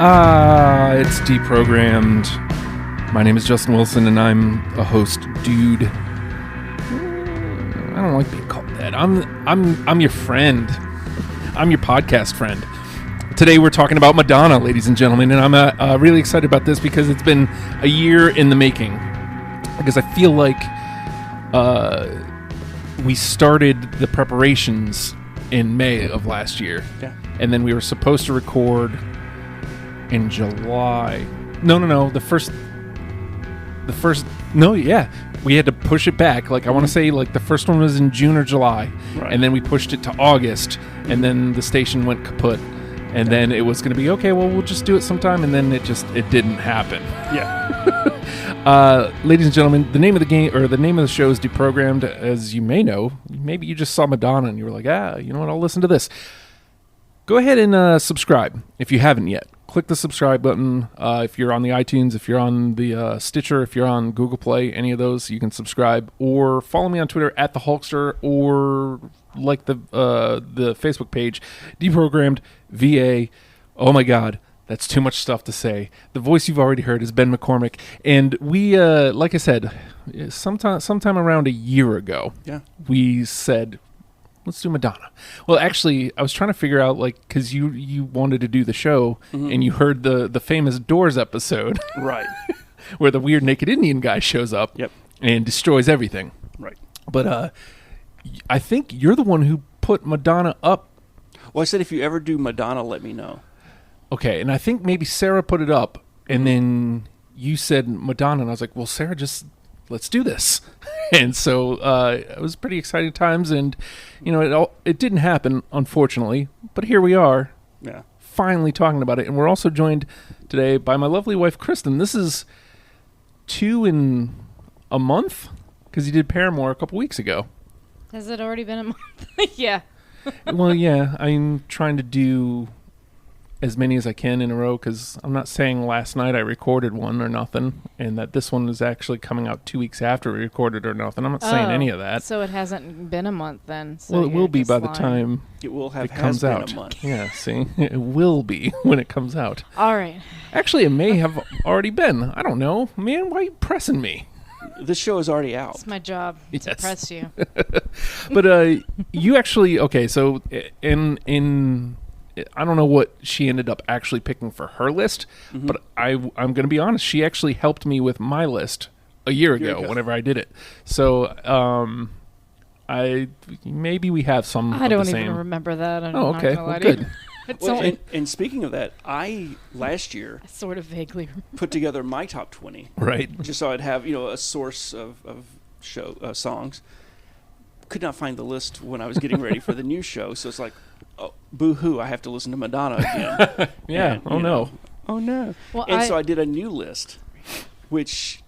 It's Deprogrammed. My name is Justin Wilson, and I'm a host dude. I don't like being called that. I'm your friend. I'm your podcast friend. Today we're talking about Madonna, ladies and gentlemen, and I'm really excited about this because it's been a year in the making. Because I feel like we started the preparations in May of last year. Yeah. And then we were supposed to record in July. No. We had to push it back. Like, I want to say, like, the first one was in June or July. Right. And then we pushed it to August. And then the station went kaput. And then it was going to be, okay, well, we'll just do it sometime. And then it didn't happen. Yeah. Ladies and gentlemen, the name of the game, or the name of the show is Deprogrammed. As you may know, maybe you just saw Madonna and you were like, you know what, I'll listen to this. Go ahead and subscribe if you haven't yet. Click the subscribe button. If you're on the iTunes, if you're on the Stitcher, if you're on Google Play, any of those, you can subscribe. Or follow me on Twitter at the Hulkster, or like the Facebook page, Deprogrammed VA. Oh my God, that's too much stuff to say. The voice you've already heard is Ben McCormick, and we, like I said, sometime around a year ago, we said, let's do Madonna. Well, actually, I was trying to figure out, like, because you wanted to do the show, and you heard the famous Doors episode. Right. Where the weird naked Indian guy shows up and destroys everything. Right. But I think you're the one who put Madonna up. Well, I said if you ever do Madonna, let me know. Okay, and I think maybe Sarah put it up, and then you said Madonna, and I was like, well, Sarah, just let's do this. And so it was pretty exciting times, and you know, it didn't happen, unfortunately, but here we are, finally talking about it. And we're also joined today by my lovely wife, Kristin. This is 2 in a month, because you did Paramore a couple weeks ago. Has it already been a month? Yeah. Well, yeah, I'm trying to do as many as I can in a row, because I'm not saying last night I recorded one or nothing, and that this one is actually coming out 2 weeks after we recorded or nothing. I'm not saying any of that. So it hasn't been a month then. So well, it will be by the time it will have it comes out. A month. Yeah, see? It will be when it comes out. All right. Actually, it may have already been. I don't know. Man, why are you pressing me? This show is already out. It's my job to press you. But you actually, okay, so in I don't know what she ended up actually picking for her list, but I'm going to be honest. She actually helped me with my list a year ago whenever I did it. So maybe we have some. I don't even remember that. Okay, well, good. And speaking of that, I last year sort of vaguely put together my top 20. Right. Just so I'd have a source of show songs. Could not find the list when I was getting ready for the new show, so it's like, oh, boo-hoo, I have to listen to Madonna again. Yeah, and, no. Oh, no. Well, so I did a new list, which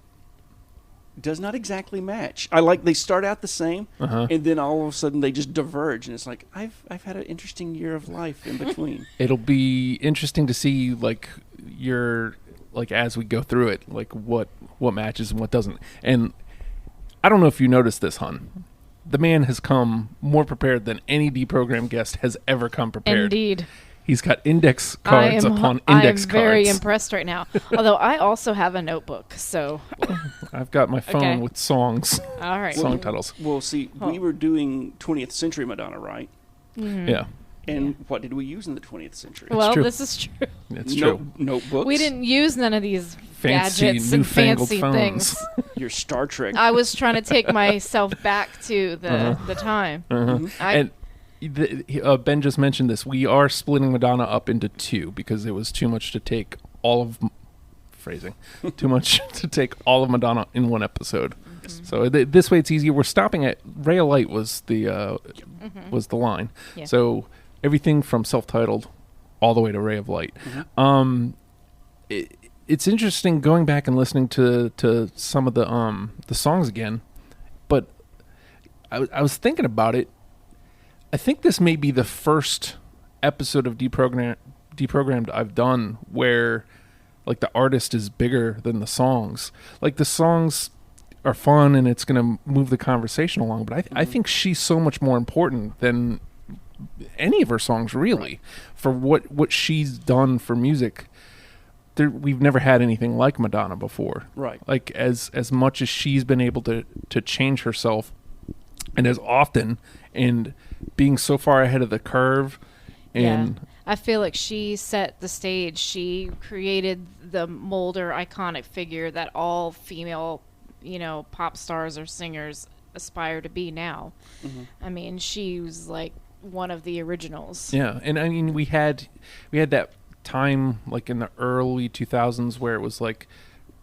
does not exactly match. They start out the same, and then all of a sudden they just diverge, and it's like, I've had an interesting year of life in between. It'll be interesting to see, like, as we go through it, like, what matches and what doesn't. And I don't know if you noticed this, hon. The man has come more prepared than any Deprogrammed guest has ever come prepared. Indeed. He's got index cards upon index cards. I'm very impressed right now. Although I also have a notebook, so. I've got my phone with songs. All right. Song titles. Well, see, we were doing 20th century Madonna, right? Mm-hmm. Yeah. And what did we use in the 20th century? Well, this is true. It's true. Notebooks. We didn't use none of these fancy, gadgets and fancy phones. things. Your Star Trek. I was trying to take myself back to the time. And Ben just mentioned this. We are splitting Madonna up into 2 because it was too much to take all of too much to take all of Madonna in one episode. So this way it's easier. We're stopping at Ray of Light was the line. Yeah. So everything from self-titled all the way to Ray of Light. It's interesting going back and listening to some of the songs again, but I was thinking about it. I think this may be the first episode of Deprogrammed I've done where, like, the artist is bigger than the songs. Like, the songs are fun and it's going to move the conversation along, but I think she's so much more important than any of her songs, really, for what she's done for music. we've never had anything like Madonna before. Right. Like as much as she's been able to change herself, and as often, and being so far ahead of the curve, and I feel like she set the stage. She created the mold or iconic figure that all female, pop stars or singers aspire to be now. Mm-hmm. I mean, she was like one of the originals. Yeah, and I mean we had that time like in the early 2000s where it was like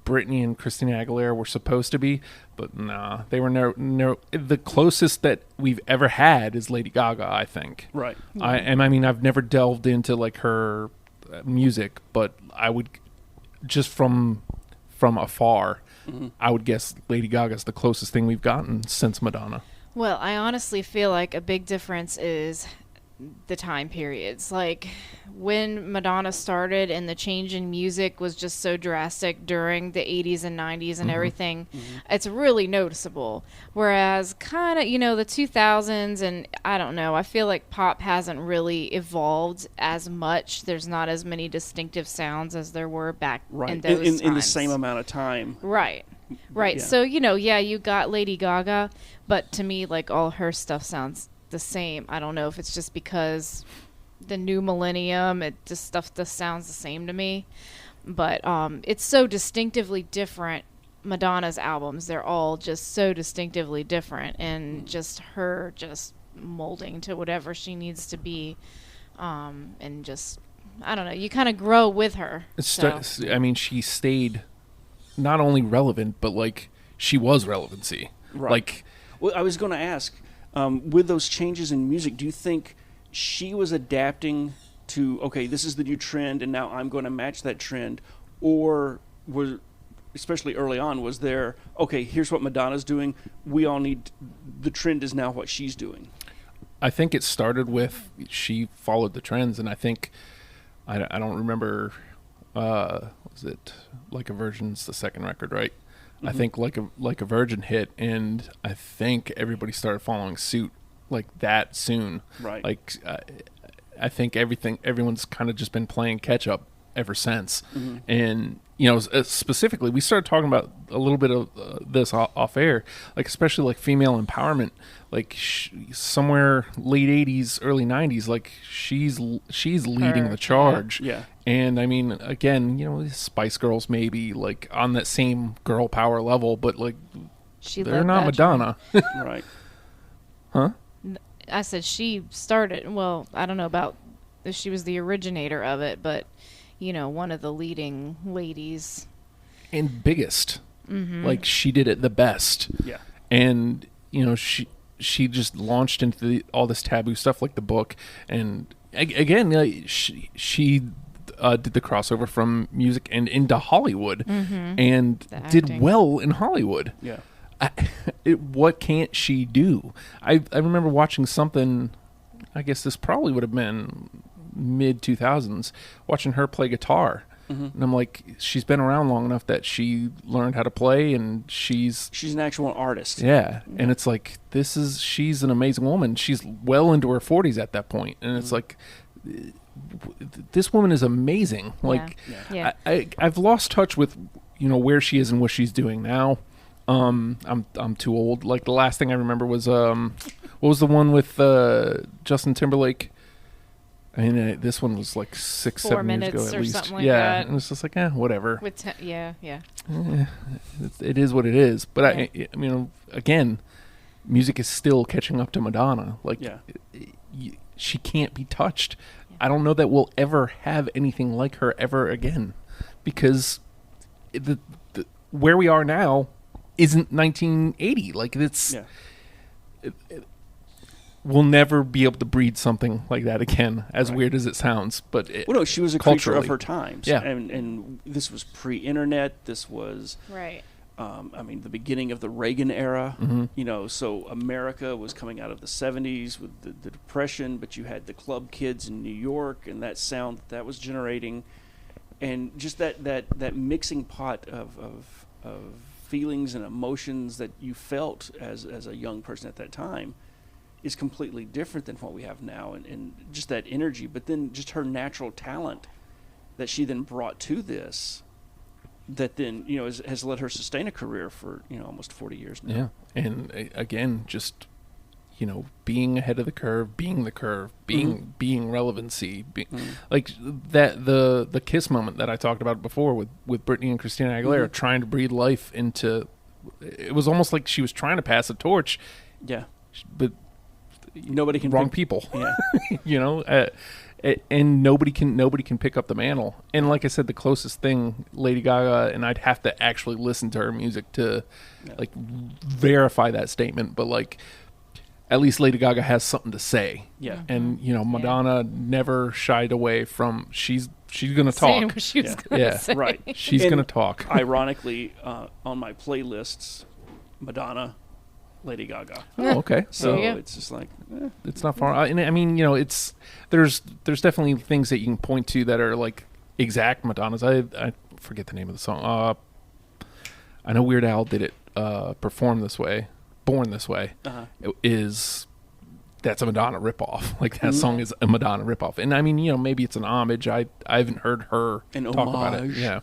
Britney and Christina Aguilera were supposed to be, but nah, they were never. The closest that we've ever had is Lady Gaga, I think. Right. Yeah. I mean, I've never delved into like her music, but I would just from afar, mm-hmm. I would guess Lady Gaga's the closest thing we've gotten since Madonna. Well, I honestly feel like a big difference is the time periods. Like when Madonna started and the change in music was just so drastic during the 80s and 90s and mm-hmm. everything, mm-hmm. it's really noticeable. Whereas kind of, the 2000s and I don't know, I feel like pop hasn't really evolved as much. There's not as many distinctive sounds as there were back in those times. In the same amount of time. Right. Right. Yeah. So, you got Lady Gaga, but to me, like all her stuff sounds the same. I don't know if it's just because the new millennium, stuff just sounds the same to me, but it's so distinctively different. Madonna's albums, they're all just so distinctively different, and just her just molding to whatever she needs to be, and just I don't know, you kind of grow with her. I mean, she stayed not only relevant, but like she was relevancy. Right. Like, well, I was going to ask, with those changes in music, do you think she was adapting to, okay, this is the new trend and now I'm going to match that trend? Or was, especially early on, was there, okay, here's what Madonna's doing, we all need, the trend is now what she's doing? I think it started with she followed the trends, and I think, I don't remember, was it Like a Virgin's the second record, right? Mm-hmm. I think like a Virgin hit, and I think everybody started following suit like that soon. Right. Like I think everyone's kind of just been playing catch up ever since. Mm-hmm. And specifically, we started talking about a little bit of this off air, like especially like female empowerment. Like somewhere late 80s, early 90s, like she's leading the charge. Yeah. And I mean, again, Spice Girls maybe like on that same girl power level, but like they're not Madonna. Right. Huh? I said she started, well, I don't know about if she was the originator of it, but one of the leading ladies. And biggest. Mm-hmm. Like she did it the best. Yeah. And, she just launched into all this taboo stuff like the book. And again, she did the crossover from music and into Hollywood, mm-hmm. and did well in Hollywood. Yeah. What can't she do? I remember watching something, I guess this probably would have been mid 2000s, watching her play guitar. Mm-hmm. And I'm like, she's been around long enough that she learned how to play, and she's an actual artist. Yeah. And it's like, she's an amazing woman. She's well into her 40s at that point. And it's like, this woman is amazing. Like, yeah. I've lost touch with, where she is and what she's doing now. I'm too old. Like the last thing I remember was, what was the one with Justin Timberlake? I mean, this one was like 6-7 years ago at or least. Something like yeah, that. And it's just like, whatever. With yeah. It is what it is. But I mean, again, music is still catching up to Madonna. Like, she can't be touched. Yeah. I don't know that we'll ever have anything like her ever again, because the where we are now isn't 1980. Like, it's. Yeah. We'll never be able to breed something like that again, as weird as it sounds. But she was a creature of her times. Yeah. And this was pre-internet. This was right. The beginning of the Reagan era. Mm-hmm. So America was coming out of the 70s with the Depression, but you had the club kids in New York and that sound that was generating, and just that mixing pot of feelings and emotions that you felt as a young person at that time is completely different than what we have now, and just that energy. But then just her natural talent that she then brought to this, that then, you know, has let her sustain a career for, you know, almost 40 years now. Yeah. And again, just, you know, being ahead of the curve, being the curve, being relevancy, like that, the Kiss moment that I talked about before with Britney and Christina Aguilera trying to breathe life into, it was almost like she was trying to pass a torch. Yeah. But nobody can wrong people. Yeah. You know, and nobody can pick up the mantle. And like I said, the closest thing, Lady Gaga, and I'd have to actually listen to her music to like verify that statement, but like at least Lady Gaga has something to say. Yeah. And you know, Madonna never shied away from she's gonna Saying talk. what she was gonna say. Right. She's And gonna talk. Ironically, on my playlists, Madonna, Lady Gaga. Oh, okay. So There you go. it's just like, It's not far. And I mean, you know, it's there's definitely things that you can point to that are like exact Madonnas. I forget the name of the song. I know Weird Al did it. Perform This Way, Born This Way. That's a Madonna ripoff. Like that song is a Madonna ripoff. And I mean, you know, maybe it's an homage. I haven't heard her talk about it. Yeah.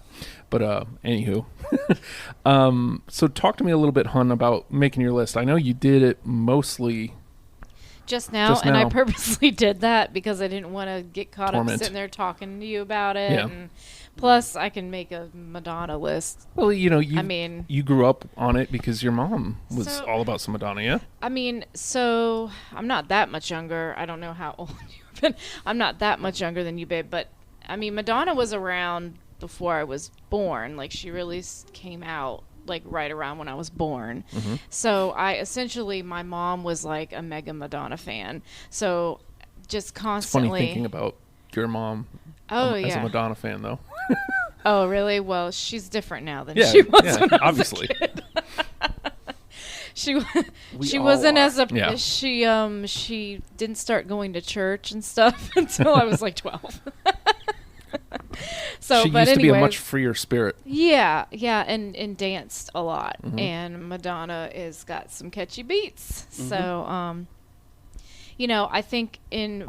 But anywho. So talk to me a little bit, Hun, about making your list. I know you did it mostly Just now, and I purposely did that because I didn't want to get caught up sitting there talking to you about it. Yeah. And plus, I can make a Madonna list. Well, you know, you grew up on it because your mom was all about some Madonna, yeah? I mean, so I'm not that much younger. I don't know how old you've been. I'm not that much younger than you, babe. But, I mean, Madonna was around before I was born. Like, she really came out, like, right around when I was born. So, my mom was, like, a mega Madonna fan. So, just constantly... It's funny thinking about your mom as a Madonna fan, though. Oh, really? Well, she's different now than she was when I was obviously. a kid. She wasn't as a she didn't start going to church and stuff until I was like 12. So, she used to be a much freer spirit. Yeah, and danced a lot. And Madonna is got some catchy beats. So, you know, I think in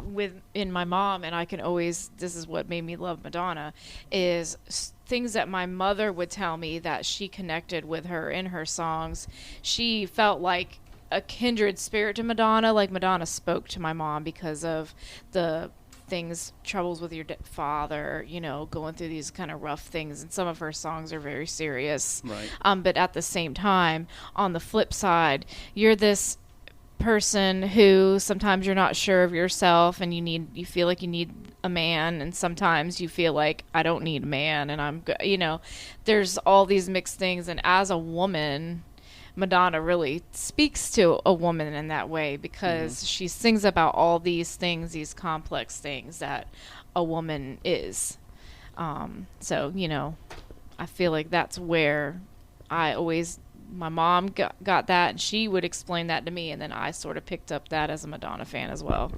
my mom, and I can always, this is what made me love Madonna, is things that my mother would tell me that she connected with her in her songs. She felt like a kindred spirit to Madonna. Like Madonna spoke to my mom because of the troubles with your father, you know, going through these kind of rough things. And some of her songs are very serious. Right. But at the same time, on the flip side, you're this person who sometimes you're not sure of yourself and you feel like you need a man, and sometimes you feel like I don't need a man and I'm good. You know, there's all these mixed things, and as a woman, Madonna really speaks to a woman in that way because she sings about all these things, these complex things that a woman is. So, you know, I feel like that's where my mom got that, and she would explain that to me, and then I sort of picked up that as a Madonna fan as well.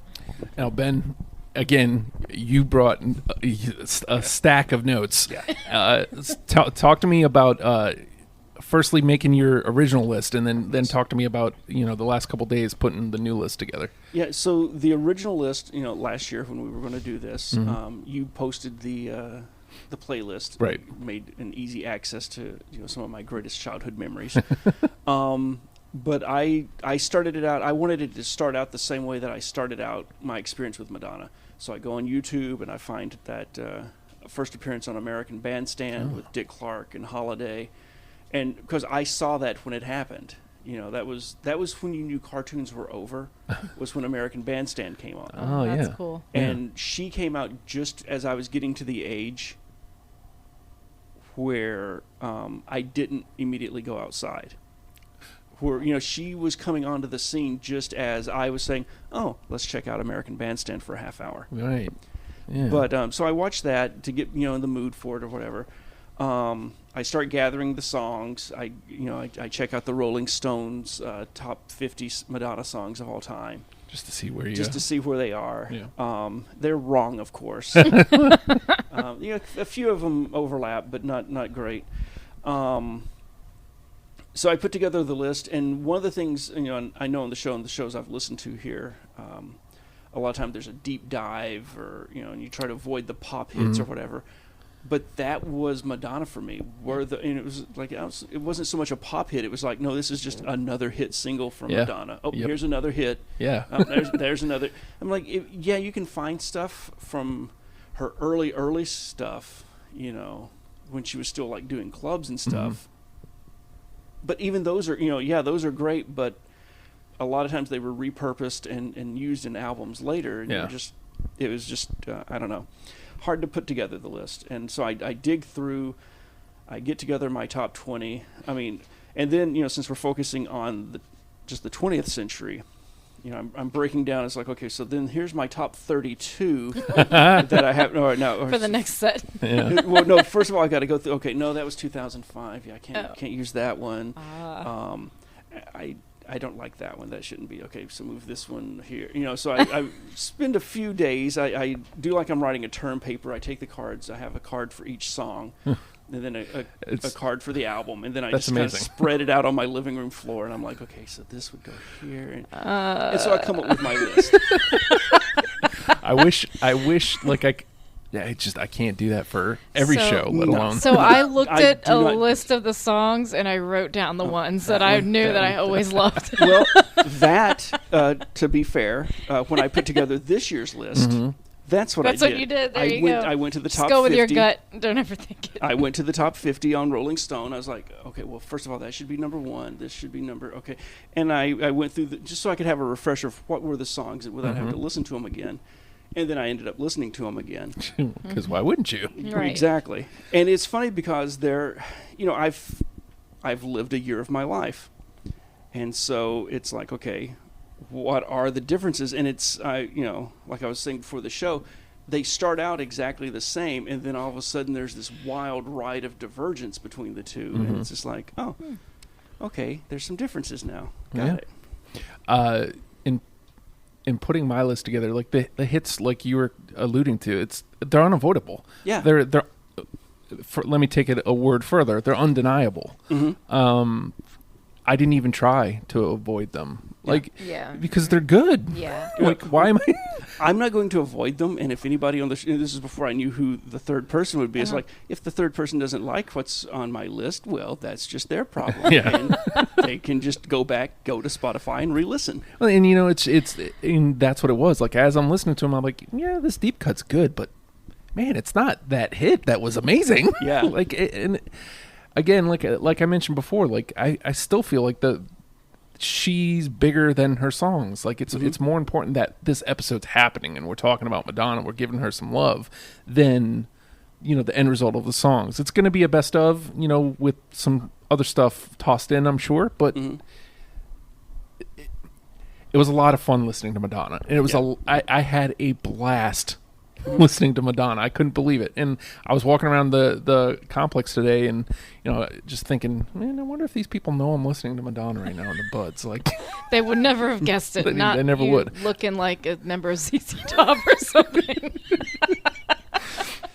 Now, Ben, again, you brought a stack of notes. Yeah. Talk to me about firstly making your original list, and then talk to me about, you know, the last couple days putting the new list together. Yeah, so the original list, you know, last year when we were going to do this, you posted the playlist, right? Made an easy access to, you know, some of my greatest childhood memories. But I started it out. I wanted it to start out the same way that I started out my experience with Madonna. So I go on YouTube and I find that first appearance on American Bandstand with Dick Clark and Holiday, and because I saw that when it happened. You know, that was when you knew cartoons were over, was when American Bandstand came on. Oh, that's cool. And she came out just as I was getting to the age where I didn't immediately go outside. Where, you know, she was coming onto the scene just as I was saying, oh, let's check out American Bandstand for a half hour. Right. Yeah. But so I watched that to get, you know, in the mood for it or whatever. I start gathering the songs. I check out the Rolling Stones top 50 Madonna songs of all time. Just to see where they are. Yeah. They're wrong, of course. You know, a few of them overlap, but not great. So I put together the list, and one of the things, you know, I know on the show and the shows I've listened to here, a lot of times there's a deep dive, or, you know, and you try to avoid the pop hits or whatever. But that was Madonna for me. And it was like it wasn't so much a pop hit. It was like, no, this is just another hit single from Madonna. Oh, here's another hit. Yeah. There's another. I'm like, you can find stuff from her early stuff, when she was still like doing clubs and stuff. Mm-hmm. But even those are, those are great. But a lot of times they were repurposed and used in albums later. And it was just I don't know. Hard to put together the list, and so I dig through. I get together my top 20. I mean, and then since we're focusing on just the 20th century, I'm breaking down. It's like, okay, so then here's my top 32 that I have. No, for the next set. Yeah. Well, no. First of all, I got to go through. Okay, no, that was 2005. Yeah, I can't use that one. I don't like that one. That shouldn't be. Okay, so move this one here. So I spend a few days. I do like I'm writing a term paper. I take the cards. I have a card for each song, and then a card for the album, and then I just kind of spread it out on my living room floor. And I'm like, okay, so this would go here, and so I come up with my list. I wish like I can't do that for every show, let alone. So I looked at a list of the songs and I wrote down the ones that I knew that I always loved. Well, to be fair, when I put together this year's list, that's what I did. That's what you did. There you go. I went to the top 50. Just go with your gut. Don't ever think it. I went to the top 50 on Rolling Stone. I was like, okay, well, first of all, that should be number 1. This should be okay. And I went through just so I could have a refresher of what were the songs without having to listen to them again. And then I ended up listening to them again. Because why wouldn't you? Right. Exactly. And it's funny because I've lived a year of my life. And so it's like, okay, what are the differences? And it's, like I was saying before the show, they start out exactly the same. And then all of a sudden there's this wild ride of divergence between the two. And it's just like, oh, okay, there's some differences now. Got it. In putting my list together, like the hits, like you were alluding to, they're unavoidable. Yeah. They're let me take it a word further. They're undeniable. Mm-hmm. I didn't even try to avoid them. Because they're good. Yeah. Like, why am I? I'm not going to avoid them. And if anybody on this is before I knew who the third person would be. It's like, if the third person doesn't like what's on my list, well, that's just their problem. And they can just go to Spotify and re-listen. Well, and and that's what it was. Like, as I'm listening to them, I'm like, yeah, this deep cut's good, but man, it's not that hit that was amazing. Yeah. And again, like I mentioned before, like I still feel like she's bigger than her songs. Like it's more important that this episode's happening and we're talking about Madonna, we're giving her some love than the end result of the songs. It's going to be a best of, with some other stuff tossed in, I'm sure, but it was a lot of fun listening to Madonna. And it was I had a blast listening to Madonna. I couldn't believe it. And I was walking around the complex today and, just thinking, man, I wonder if these people know I'm listening to Madonna right now in the buds. Like, they would never have guessed it. They never would. Looking like a member of ZZ Top or something.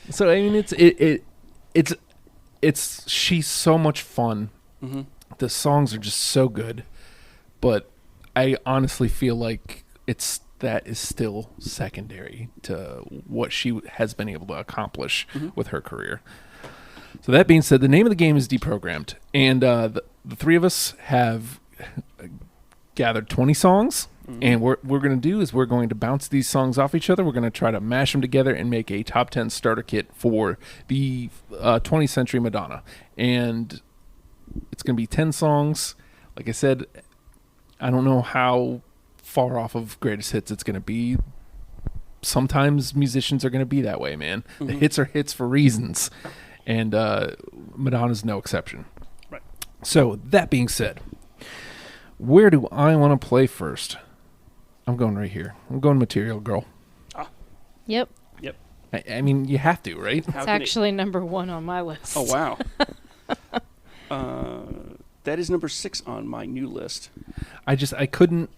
So, I mean, she's so much fun. Mm-hmm. The songs are just so good. But I honestly feel like that is still secondary to what she has been able to accomplish with her career. So that being said, the name of the game is Deprogrammed. And the three of us have gathered 20 songs. And what we're going to do is we're going to bounce these songs off each other. We're going to try to mash them together and make a top 10 starter kit for the 20th century Madonna. And it's going to be 10 songs. Like I said, I don't know how far off of greatest hits it's going to be. Sometimes musicians are going to be that way, man. The hits are hits for reasons. And Madonna's no exception. Right. So, that being said, where do I want to play first? I'm going right here. I'm going Material Girl. Yep. I mean, you have to, right? It's actually number 1 on my list. Oh, wow. That is number 6 on my new list. I couldn't,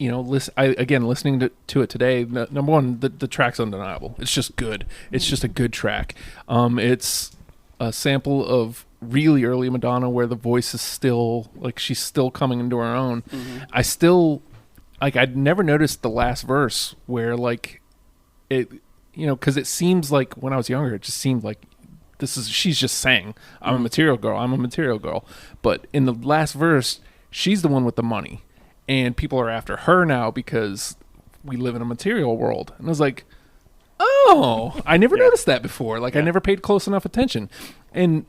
listening to it today, number 1, the track's undeniable. It's just good. It's just a good track. It's a sample of really early Madonna where the voice is still, like, she's still coming into her own. I still, I'd never noticed the last verse where, like, it, because it seems like when I was younger, it just seemed like she's just saying, I'm a material girl, I'm a material girl. But in the last verse, she's the one with the money. And people are after her now because we live in a material world. And I was like, oh, I never noticed that before. Like, I never paid close enough attention. And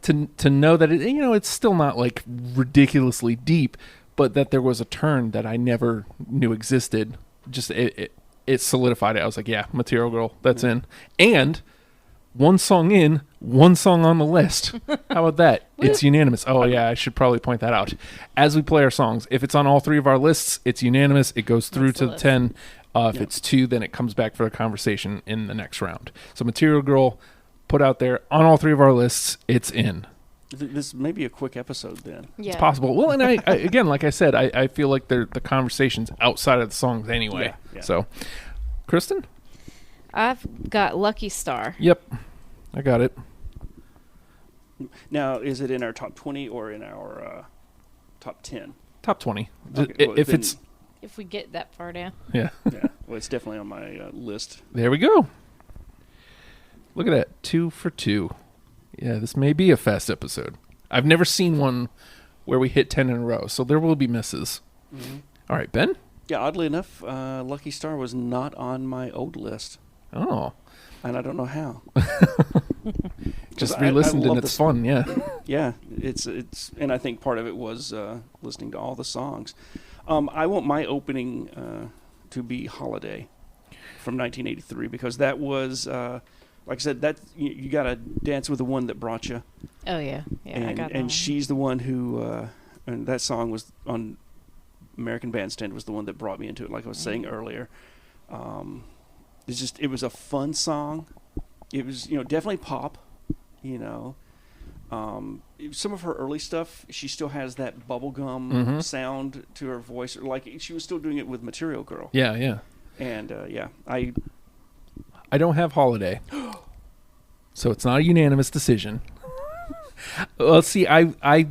to know that, it's still not, like, ridiculously deep, but that there was a turn that I never knew existed. Just, it solidified it. I was like, yeah, material girl, that's in. And one song in, one song on the list. How about that? It's unanimous. Oh, yeah, I should probably point that out. As we play our songs, if it's on all three of our lists, it's unanimous. It goes through to the 10. If it's 2, then it comes back for the conversation in the next round. So Material Girl, put out there on all three of our lists, it's in. This may be a quick episode then. Yeah. It's possible. Well, and I again, like I said, I feel like the conversation's outside of the songs anyway. Yeah. So, Kristin? I've got Lucky Star. Yep. I got it. Now, is it in our top 20 or in our top 10? Top 20. Okay, well, If we get that far down. Yeah. Yeah, well, it's definitely on my list. There we go. Look at that. 2 for 2. Yeah, this may be a fast episode. I've never seen one where we hit 10 in a row, so there will be misses. Mm-hmm. All right, Ben? Yeah, oddly enough, Lucky Star was not on my old list. Oh. And I don't know how. Just re-listened and it's fun, yeah. Yeah, it's and I think part of it was listening to all the songs. I want my opening to be Holiday from 1983 because that was, like I said, that you got to dance with the one that brought you. Oh, yeah. Yeah, I got that. And she's the one who, and that song was on American Bandstand was the one that brought me into it, like I was saying earlier. It was a fun song. It was, definitely pop, some of her early stuff, she still has that bubblegum sound to her voice. Like she was still doing it with Material Girl. Yeah, yeah. And, I don't have Holiday. So it's not a unanimous decision. Well, see, I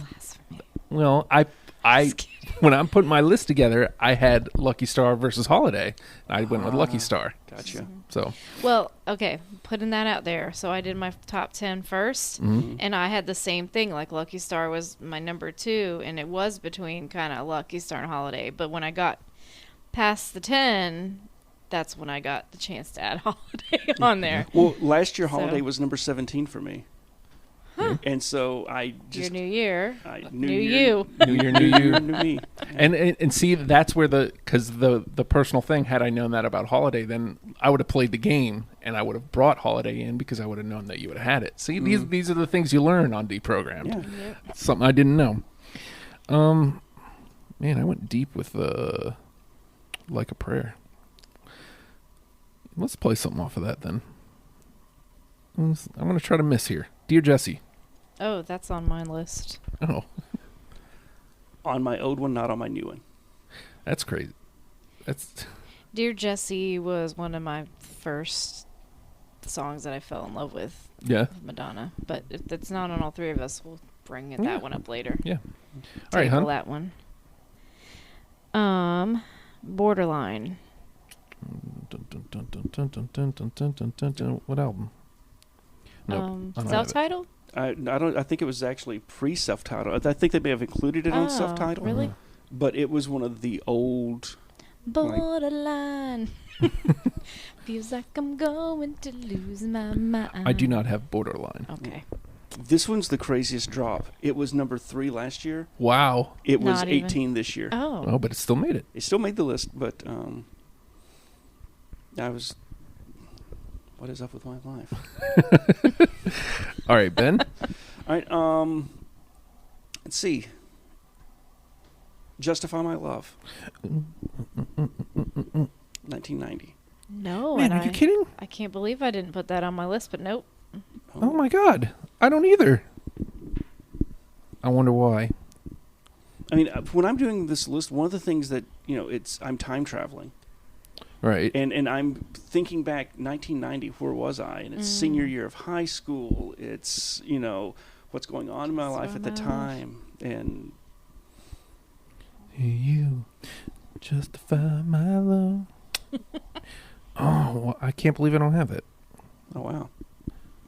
when I'm putting my list together, I had Lucky Star versus Holiday. I went with Lucky Star. Gotcha. So. Well, okay, putting that out there. So I did my top 10 first, and I had the same thing. Like Lucky Star was my number 2, and it was between kind of Lucky Star and Holiday. But when I got past the 10, that's when I got the chance to add Holiday on there. Well, last year Holiday was number 17 for me. Huh. And so I just... Your new year. New you. New year, new you. New me. And see, that's where because the personal thing, had I known that about Holiday, then I would have played the game and I would have brought Holiday in because I would have known that you would have had it. See, these are the things you learn on Deprogrammed. Yeah. Yep. Something I didn't know. Man, I went deep with Like a Prayer. Let's play something off of that then. I'm going to try to miss here. Dear Jesse. Oh, that's on my list. Oh. On my old one, not on my new one. That's crazy. Dear Jesse was one of my first songs that I fell in love with. Yeah. Madonna. But if that's not on all three of us, we'll bring that one up later. Yeah. All right, hon. That one. Borderline. What album? Nope. Self-titled? I think it was actually pre-self-titled. I think they may have included it on self-titled. Really? But it was one of the old... Borderline. Feels like I'm going to lose my mind. I do not have Borderline. Okay. This one's the craziest drop. It was number 3 last year. Wow. It was Not 18 even. this year. Oh, but it still made it. It still made the list, but I was... What is up with my life? All right, Ben. All right, let's see. Justify My Love. 1990. No. Man, are you kidding? I can't believe I didn't put that on my list, but nope. Oh my God. I don't either. I wonder why. I mean, when I'm doing this list, one of the things that, I'm time traveling. Right. And I'm thinking back 1990, where was I? And it's senior year of high school. It's, what's going on in my life at the time. And you justify my love. Oh, well, I can't believe I don't have it. oh, wow.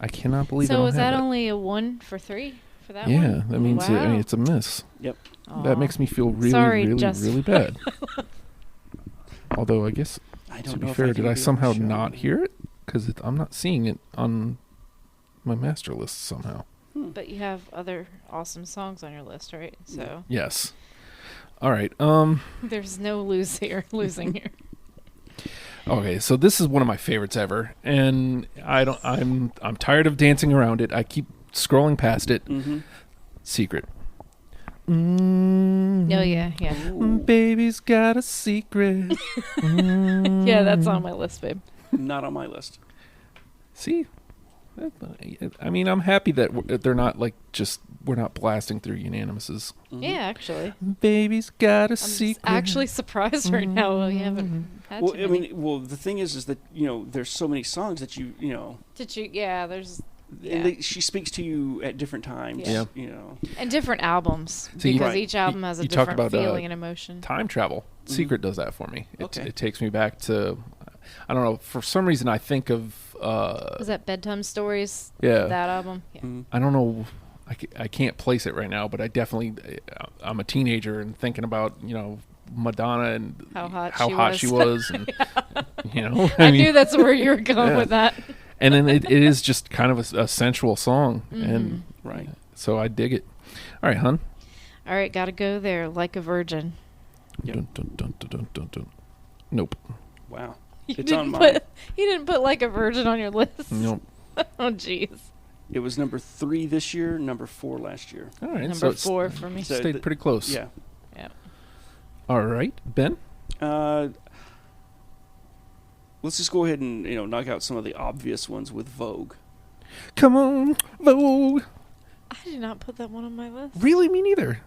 I cannot believe I So don't is have that it. only a 1 for 3 for that one? Yeah, that means Wow. it's a miss. Yep. That makes me feel really, Sorry, really, Justin. really bad. Although I guess, I don't to know be if fair, can did be I able to somehow show not you. hear it? Because I'm not seeing it on my master list somehow. But you have other awesome songs on your list, right? So Yes. All right. there's no losing here. Okay, so this is one of my favorites ever, and I'm tired of dancing around it. I keep scrolling past it. Mm-hmm. Secret. Oh yeah. Baby's got a secret. Yeah, that's on my list, babe. Not on my list. See, I mean, I'm happy that they're not like we're not blasting through unanimouses. Mm-hmm. Yeah, actually. Baby's got a I'm secret. actually surprised right now. Well, you haven't had Well, too I many. mean, the thing is that there's so many songs that you know, Did you? Yeah, there's and she speaks to you at different times. Yeah. and different albums So you- because Right. each album has a you talk different about, feeling and emotion. Time travel. Secret does that for me. Okay. It takes me back to, I don't know, for some reason I think of, Was that Bedtime Stories? yeah. That album. Yeah. Mhm. I don't know. I can't place it right now, but I definitely, I'm a teenager and thinking about, Madonna and How hot she she was. And, I knew that's where you were going Yeah. with that. And then it is just kind of a sensual song. Mm-hmm. And Right. so I dig it. All right, hun. All right, gotta go there. Like a Virgin. Yep. Dun, dun, dun, dun, dun, dun, dun. Nope. Wow. You It's on didn't mine. You didn't put Like a Virgin on your list. Nope. Oh, jeez. It was number 3 this year, number 4 last year. All right. Number so 4 for me. So stayed pretty close. Yeah. Yeah. All right, Ben. Let's just go ahead and knock out some of the obvious ones with Vogue. Come on, Vogue. I did not put that one on my list. Really, me neither.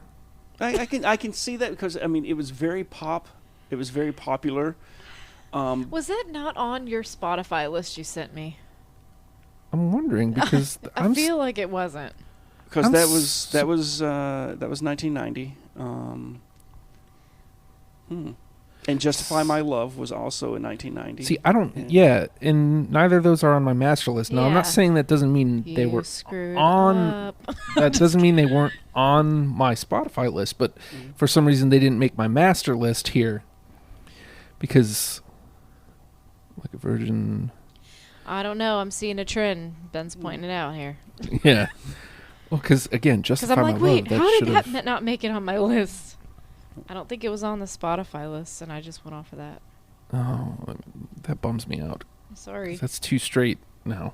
I can see that because it was very pop. It was very popular. Was that not on your Spotify list you sent me? I'm wondering because I feel like it wasn't. Because I'm that was 1990. And Justify My Love was also in 1990. See, I don't. Yeah, and neither of those are on my master list. No, I'm Yeah. not saying that doesn't mean they You were screwed on. up. That doesn't mean they weren't on my Spotify list, but for some reason they didn't make my master list here because, like a Virgin. I don't know. I'm seeing a trend. Ben's pointing it out here. Yeah. Well, because again, Because Justify I'm My like, wait, Love. how did should've- that not make it on my list? I don't think it was on the Spotify list, and I just went off of that. Oh, that bums me out. Sorry. That's too straight now.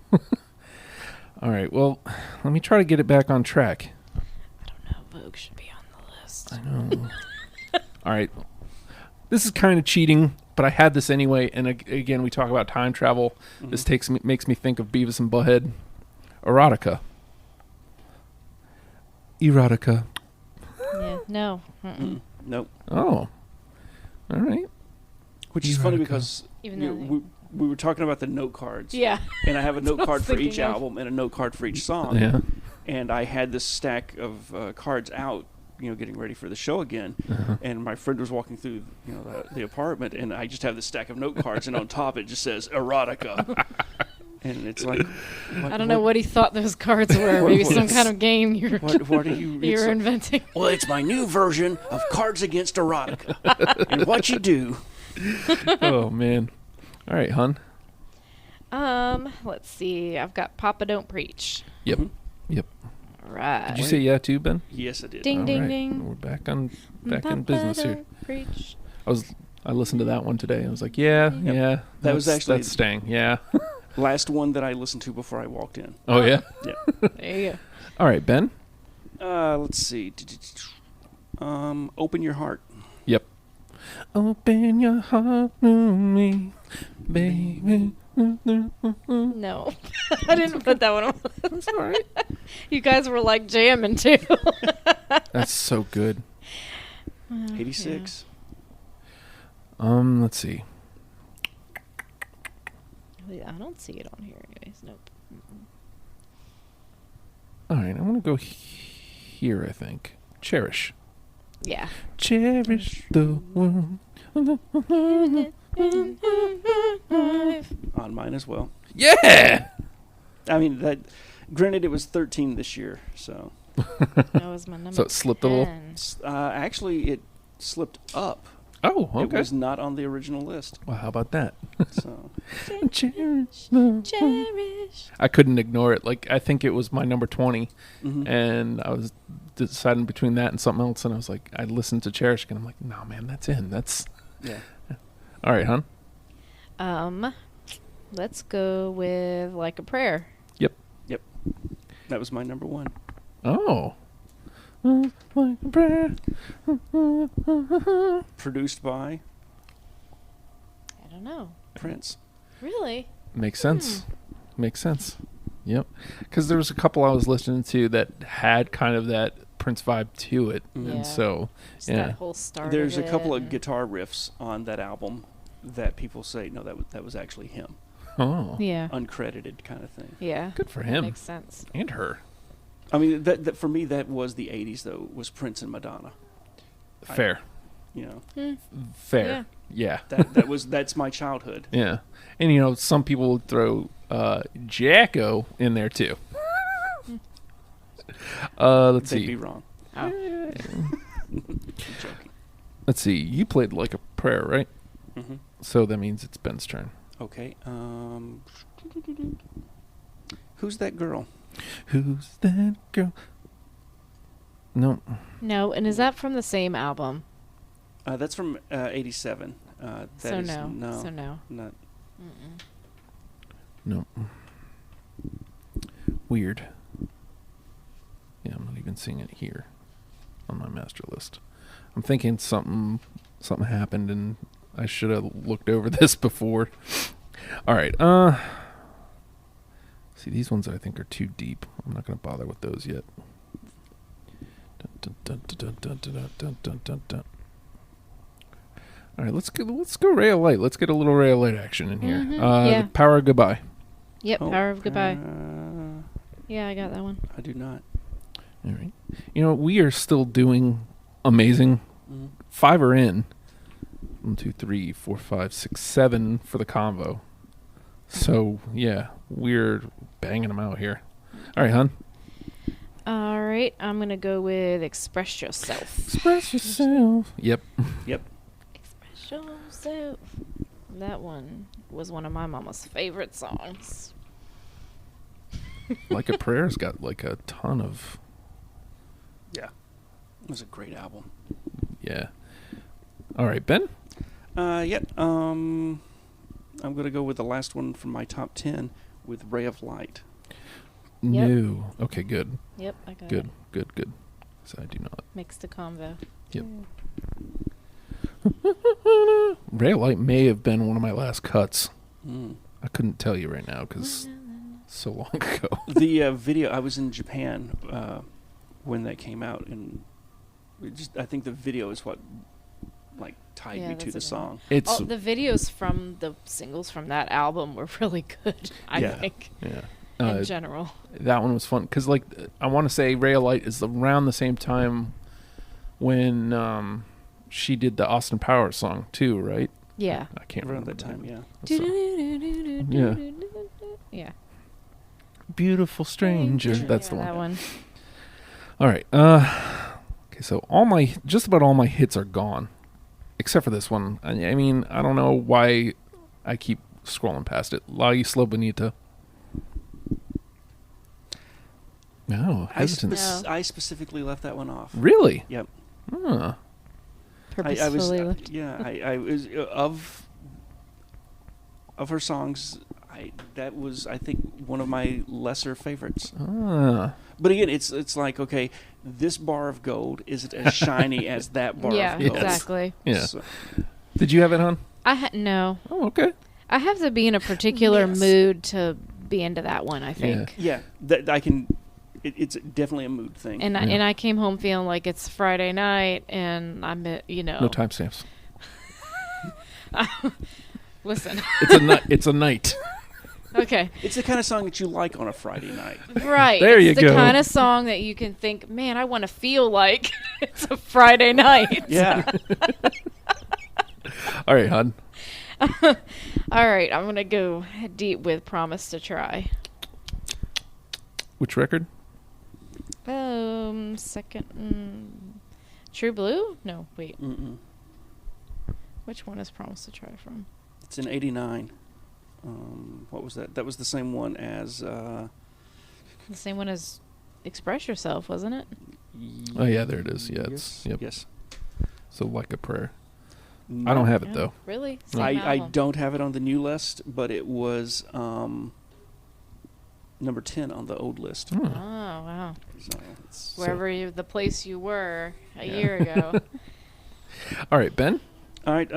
All right. Well, let me try to get it back on track. I don't know. Vogue should be on the list. I know. All right. This is kind of cheating, but I had this anyway. And again, we talk about time travel. This makes me think of Beavis and Butthead. Erotica. Erotica. Yeah. No. Nope. Oh. All right. Which is funny Erotica. because Even you though know, we were talking about the note cards. Yeah. And I have a note what I card was for each thinking of. album and a note card for each song. Yeah. And I had this stack of cards out, getting ready for the show again. And my friend was walking through, the apartment, and I just have this stack of note cards, and on top it just says erotica. And it's like, I don't know what he thought those cards were. Maybe some kind of game you're What are you? you're it's like, inventing. well, it's my new version of Cards Against Erotica. And what you do. Oh, man. All right, hun. Let's see. I've got Papa Don't Preach. Yep. Yep. All right. Did you say yeah too, Ben? Yes, I did. Ding, All ding, right. ding. We're back in Papa business here. Don't Preach. I listened to that one today. I was like, yeah. That was actually- that's staying. Yeah. Last one that I listened to before I walked in. Oh yeah. Yeah. There you go. All right, Ben. Let's see. Open Your Heart. Yep. Open your heart to me, baby. No. I didn't put that one on. That's all right. You guys were like jamming too. That's so good. 86. Let's see. I don't see it on here anyways. Nope. All right, I'm gonna go here. I think. Cherish. Yeah. Cherish the world. On mine as well. Yeah. I mean, that. Granted, it was 13 this year, so. That was my number. So it slipped a little? Actually, it slipped up. Oh, okay. It was not on the original list. Well, how about that? So. Cherish. I couldn't ignore it. Like, I think it was my number 20, Mhm. and I was deciding between that and something else, and I was like, I listened to Cherish, and I'm like, no, man, that's in. That's... Yeah. All right, hon. Let's go with Like a Prayer. Yep. That was my number 1. Oh. Like a prayer. Produced by I don't know. Prince. Really? Makes sense. Makes sense. Yep. Because there was a couple I was listening to that had kind of that Prince vibe to it. Mhm. Yeah. And so, Just yeah. that whole start. There's a of couple it of and- guitar riffs on that album that people say, no, that was actually him. Oh. Yeah. Uncredited kind of thing. Yeah. Good for That him. makes sense. And her. I mean, that for me, that was the 80s, though, was Prince and Madonna. Fair. You know, Fair. Yeah. that's my childhood. Yeah. And, you know, some people would throw Jacko in there, too. Let's They'd see. be wrong. Oh. I'm joking. Let's see. You played Like a Prayer, right? Hmm. So that means it's Ben's turn. Okay. Who's that girl? Who's that girl? No. No, and is that from the same album? That's from 87. So is no. So no. Not. Mm-mm. No. Weird. Yeah, I'm not even seeing it here on my master list. I'm thinking something happened and I should have looked over this before. All right. See, these ones I think are too deep. I'm not going to bother with those yet. All right, let's go Ray of Light. Let's get a little Ray of Light action in here. Yeah. The Power of Goodbye. Yep. Oh, Power of Goodbye. Yeah, I got that one. I do not. All right. You know, we are still doing amazing. Mhm. 5 are in. 1, 2, 3, 4, 5, 6, 7 for the convo. So, yeah, we're banging them out here. All right, hon. All right, I'm gonna go with Express Yourself. Express yourself. Yep. Express Yourself. That one was one of my mama's favorite songs. Like a Prayer's got like a ton of, Yeah. It was a great album. yeah. All right, Ben. Yep. I'm going to go with the last one from my top 10 with Ray of Light. Yep. No. Okay, good. Yep, I got Good, it. good, good. So I do not. Mixed the convo. Yep. Ray of Light may have been one of my last cuts. Mm. I couldn't tell you right now because so long ago. The video, I was in Japan when that came out, and I think the video is what tied Yeah, me to that's the a good one. song. It's The videos from the singles from that album were really good, I Yeah. think, yeah. in general. That one was fun because, like, I want to say Ray of Light is around the same time when she did the Austin Powers song too, right? Yeah. I can't Around remember that time, yeah. So- Yeah. Yeah. Beautiful stranger. That's the Yeah, one. that one. All right. Okay, so just about all my hits are gone, except for this one. I mean, I don't know why I keep scrolling past it. La Isla Bonita. No, hesitant. No. I specifically left that one off. Really? Yep. Huh. I was Purposefully left. yeah. I was of her songs. That was, I think, one of my lesser favorites. Ah. But again, it's like, okay, this bar of gold isn't as shiny as that bar Yeah, of gold. exactly. Yeah. So, Did you have it, hon? No. Oh, okay. I have to be in a particular Yes. mood to be into that one, I think. yeah, that I can. It's definitely a mood thing. And Yeah. I came home feeling like it's Friday night, and I'm No no timestamps. Listen, It's a night. okay, It's the kind of song that you like on a Friday night. right? There you it's go. the kind of song that you can think, man, I want to feel like it's a Friday night. Yeah. All right, hon. All right, I'm gonna go deep with "Promise to Try." Which record? Second. True Blue? No, wait. Mm-mm. Which one is Promise to Try from? It's in '89. What was that? That was the same one as. The same one as Express Yourself, wasn't it? Oh, yeah, there it is. Yeah, Yes. yep. Yes. So Like a Prayer. No. I don't have it, Yeah, though. Really? Same I album. don't have it on the new list, but it was number 10 on the old list. Hmm. Oh, wow. So it's, Wherever the place you were a Yeah. year ago. All right, Ben? all right.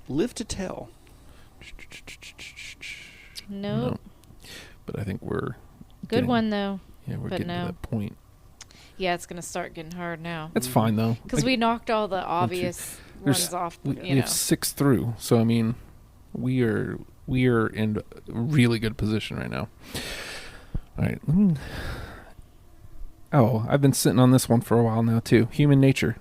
Live to Tell. Nope. No. But I think we're... Good getting- one, though. Yeah, we're but getting no. to that point. Yeah, it's going to start getting hard now. That's fine, though. Because we knocked all the obvious There's- ones off, We you know. have 6 through, so I mean, we are in a really good position right now. All right. Oh, I've been sitting on this one for a while now too. Human Nature.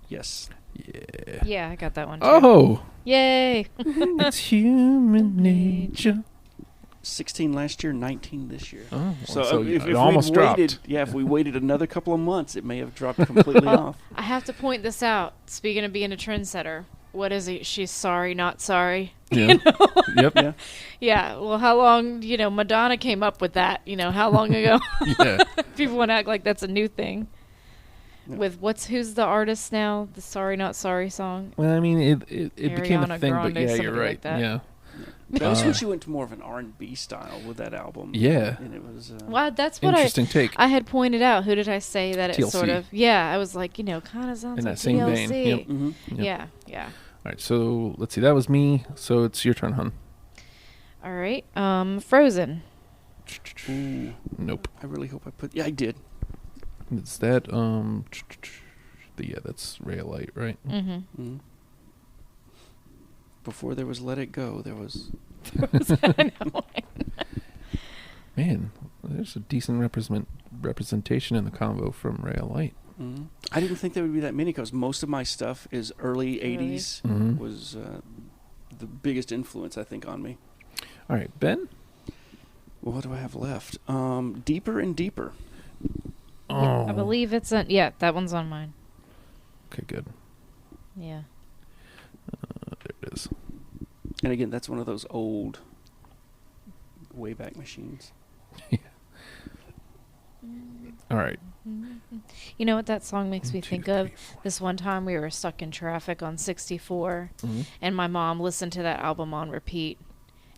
Yes. Yeah. Yeah, I got that one, too. Oh, Yay! it's human nature. 16 last year, 19 this year. Oh, So, if it almost we'd dropped. waited, if we waited another couple of months, it may have dropped completely off. I have to point this out. Speaking of being a trendsetter, what is it? She's sorry, not sorry. Yeah. Yep. Yeah. Yeah, well, how long, Madonna came up with that, how long ago? Yeah. People want to act like that's a new thing. Yeah. With who's the artist now? The Sorry Not Sorry song? Well, I mean, it became a Ariana thing, but Grande, yeah, you're somebody right. like that. Yeah. That was when she went to more of an R&B style with that album. Yeah. And it was... Well, that's what Interesting take. I had pointed out. Who did I say that it TLC. sort of... Yeah, I was like, kind of sounds In that like same TLC. vein, yep. hmm Yep. Yeah. All right, so let's see. That was me. So it's your turn, hon. All right. Frozen. Ooh, Nope. I really hope I put... Yeah, I did. It's that. Yeah, that's Raylight, right? Mm-hmm. Mhm. Before there was Let It Go, there was... Man, there's a decent representation in the convo from Raylight. Mhm. I didn't think there would be that many because most of my stuff is early 80s. Mhm. Was the biggest influence, I think, on me. All right, Ben. Well, what do I have left? Deeper and Deeper. Oh, I believe it's on... Yeah, that one's on mine. Okay, good. Yeah. There it is. And again, that's one of those old Wayback Machines. All right. You know what that song makes me 1, 2, think 3, of? 4. This one time we were stuck in traffic on 64, Mhm. and my mom listened to that album on repeat.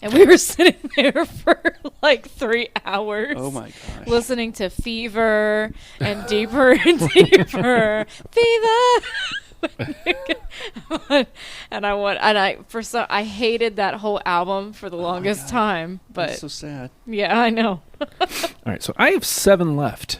And we were sitting there for like 3 hours. Oh my gosh. Listening to Fever and Deeper and Deeper. Fever! I hated that whole album for the longest God. time. But That's so sad. yeah, I know. All right, so I have 7 left.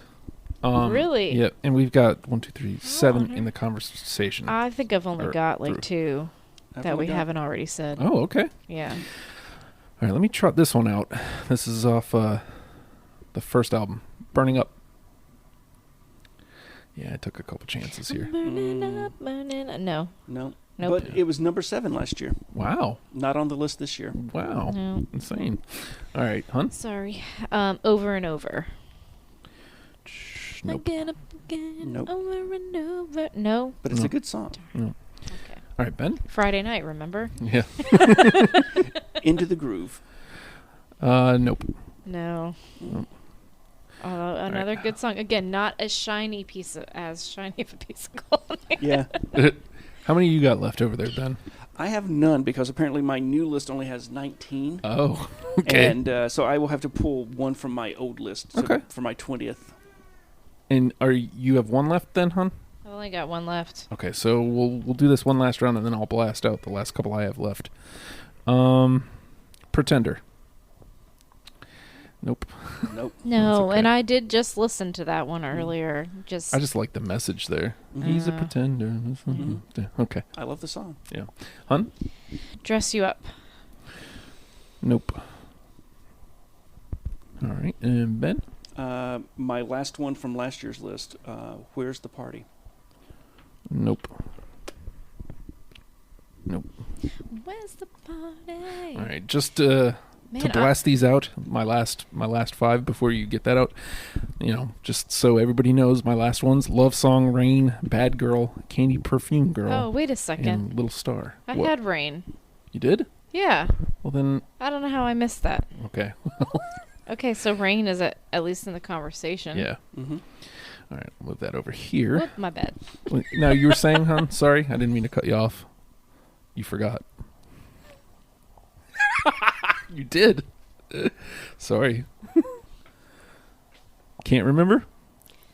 Really? Yeah, and we've got 1, 2, 3, 7 honor. in the conversation. I think I've only Or got like through. 2 I've that only we got- haven't already said. Oh, okay. Yeah. All right, let me trot this one out. This is off the first album, Burning Up. Yeah, I took a couple chances here. Burning up, burning up. No. No. Nope. But it was number 7 last year. Wow. Not on the list this year. Wow. No. Insane. All right, hun. Sorry. Over and Over. Nope. Again, again, Nope. over and over. No. But it's No. a good song. No. Okay. All right, Ben. Friday night, remember? Yeah. Into the Groove. Nope. No. Nope. Another right. good song. Again, not as shiny of a piece of gold. Yeah. How many you got left over there, Ben? I have none because apparently my new list only has 19. Oh, okay. And so I will have to pull one from my old list Okay. for my 20th. And you have 1 left then, hun? I've only got one left. Okay, so we'll do this one last round, and then I'll blast out the last couple I have left. Pretender. Nope. Nope. No, okay. and I did just listen to that one earlier. I just like the message there. He's a pretender. Okay. I love the song. Yeah. Hun? Dress You Up. Nope. All right. And Ben? My last one from last year's list, Where's the Party? Nope. Nope. Where's the party? All right. Just Man, to blast these out, my last 5 before you get that out, just so everybody knows, my last ones: Love Song, Rain, Bad Girl, Candy Perfume Girl. Oh, wait a second. And Little Star. I What? had Rain. You did? Yeah. Well then, I don't know how I missed that. okay. Okay, so Rain is at least in the conversation. Yeah. Mm-hmm. All right, move that over here. Whoop, my bad. Now you were saying, hon? Sorry, I didn't mean to cut you off. You forgot. You did. Sorry. Can't remember?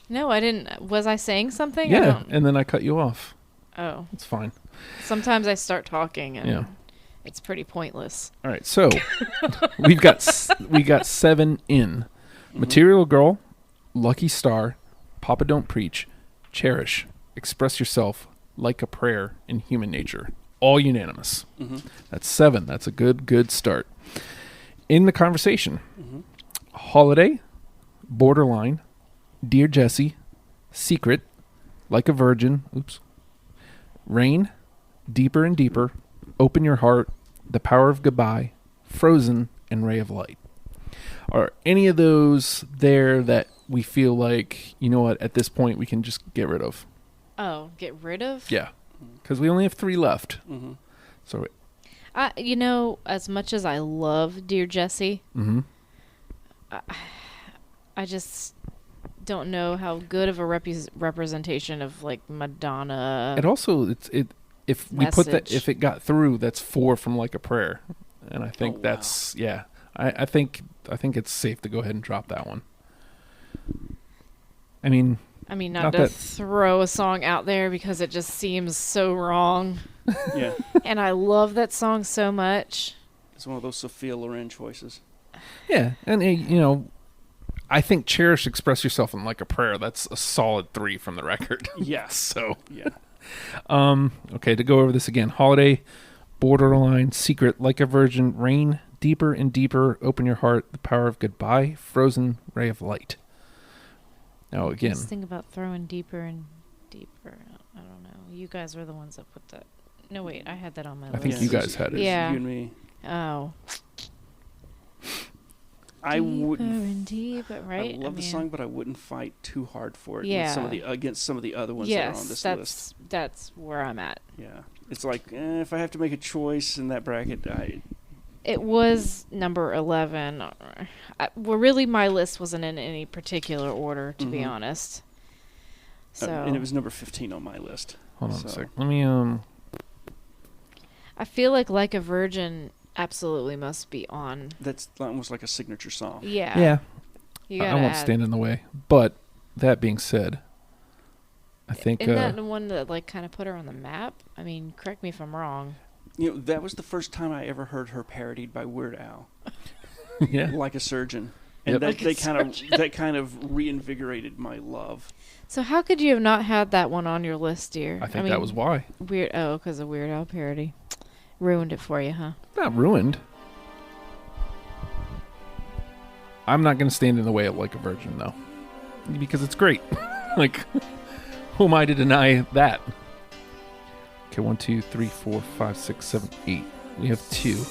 No, I didn't. Was I saying something? Yeah, and then I cut you off. Oh. It's fine. Sometimes I start talking and Yeah. it's pretty pointless. All right, so we got 7 in. Material Girl, Lucky Star, Papa Don't Preach, Cherish, Express Yourself, Like a Prayer, and Human Nature. All unanimous. Mm-hmm. That's 7. That's a good start. In the conversation, Mm-hmm. Holiday, Borderline, Dear Jessie, Secret, Like a Virgin, Rain, Deeper and Deeper, Open Your Heart, The Power of Goodbye, Frozen, and Ray of Light. Are any of those there that we feel like, you know what, at this point we can just get rid of? Oh, get rid of? Yeah. Because we only have 3 left. Mm-hmm. So, as much as I love Dear Jessie, I just don't know how good of a representation of like Madonna. it also, if we put that, if it got through, that's 4 from Like a Prayer. And I think that's, yeah. I think it's safe to go ahead and drop that one. I mean, not to throw a song out there because it just seems so wrong. Yeah. And I love that song so much. It's one of those Sophia Loren choices. yeah. And, I think Cherish, Express Yourself, and Like a Prayer, that's a solid 3 from the record. Yeah. So, Yeah. okay, to go over this again. Holiday, Borderline, Secret, Like a Virgin, Rain, Deeper and Deeper, Open Your Heart, The Power of Goodbye, Frozen, Ray of Light. Now, again. Just think about throwing deeper and deeper. I don't know. You guys were the ones that put that. No, wait. I had that on my list. I think you guys had it. Yeah. You and me. Oh. I wouldn't. Deeper and deeper, right? I love the song, but I wouldn't fight too hard for it. Yeah. Against some of the other ones that are on this list. That's where I'm at. Yeah. It's like, if I have to make a choice in that bracket, It was number 11. Really, my list wasn't in any particular order, to be honest. So and it was number 15 on my list. Hold on a sec. Let me, I feel like a Virgin absolutely must be on. That's almost like a signature song. Yeah. Yeah. I won't stand in the way. But that being said, I think isn't that the one that like kind of put her on the map? I mean, correct me if I'm wrong. That was the first time I ever heard her parodied by Weird Al. yeah. Like a Surgeon. And that kind of reinvigorated my love. So how could you have not had that one on your list, dear? I think that was why. Because of Weird Al parody. Ruined it for you, huh? Not ruined. I'm not going to stand in the way of Like a Virgin, though. Because it's great. Like, who am I to deny that? Okay, 1, 2, 3, 4, 5, 6, 7, 8. We have 2.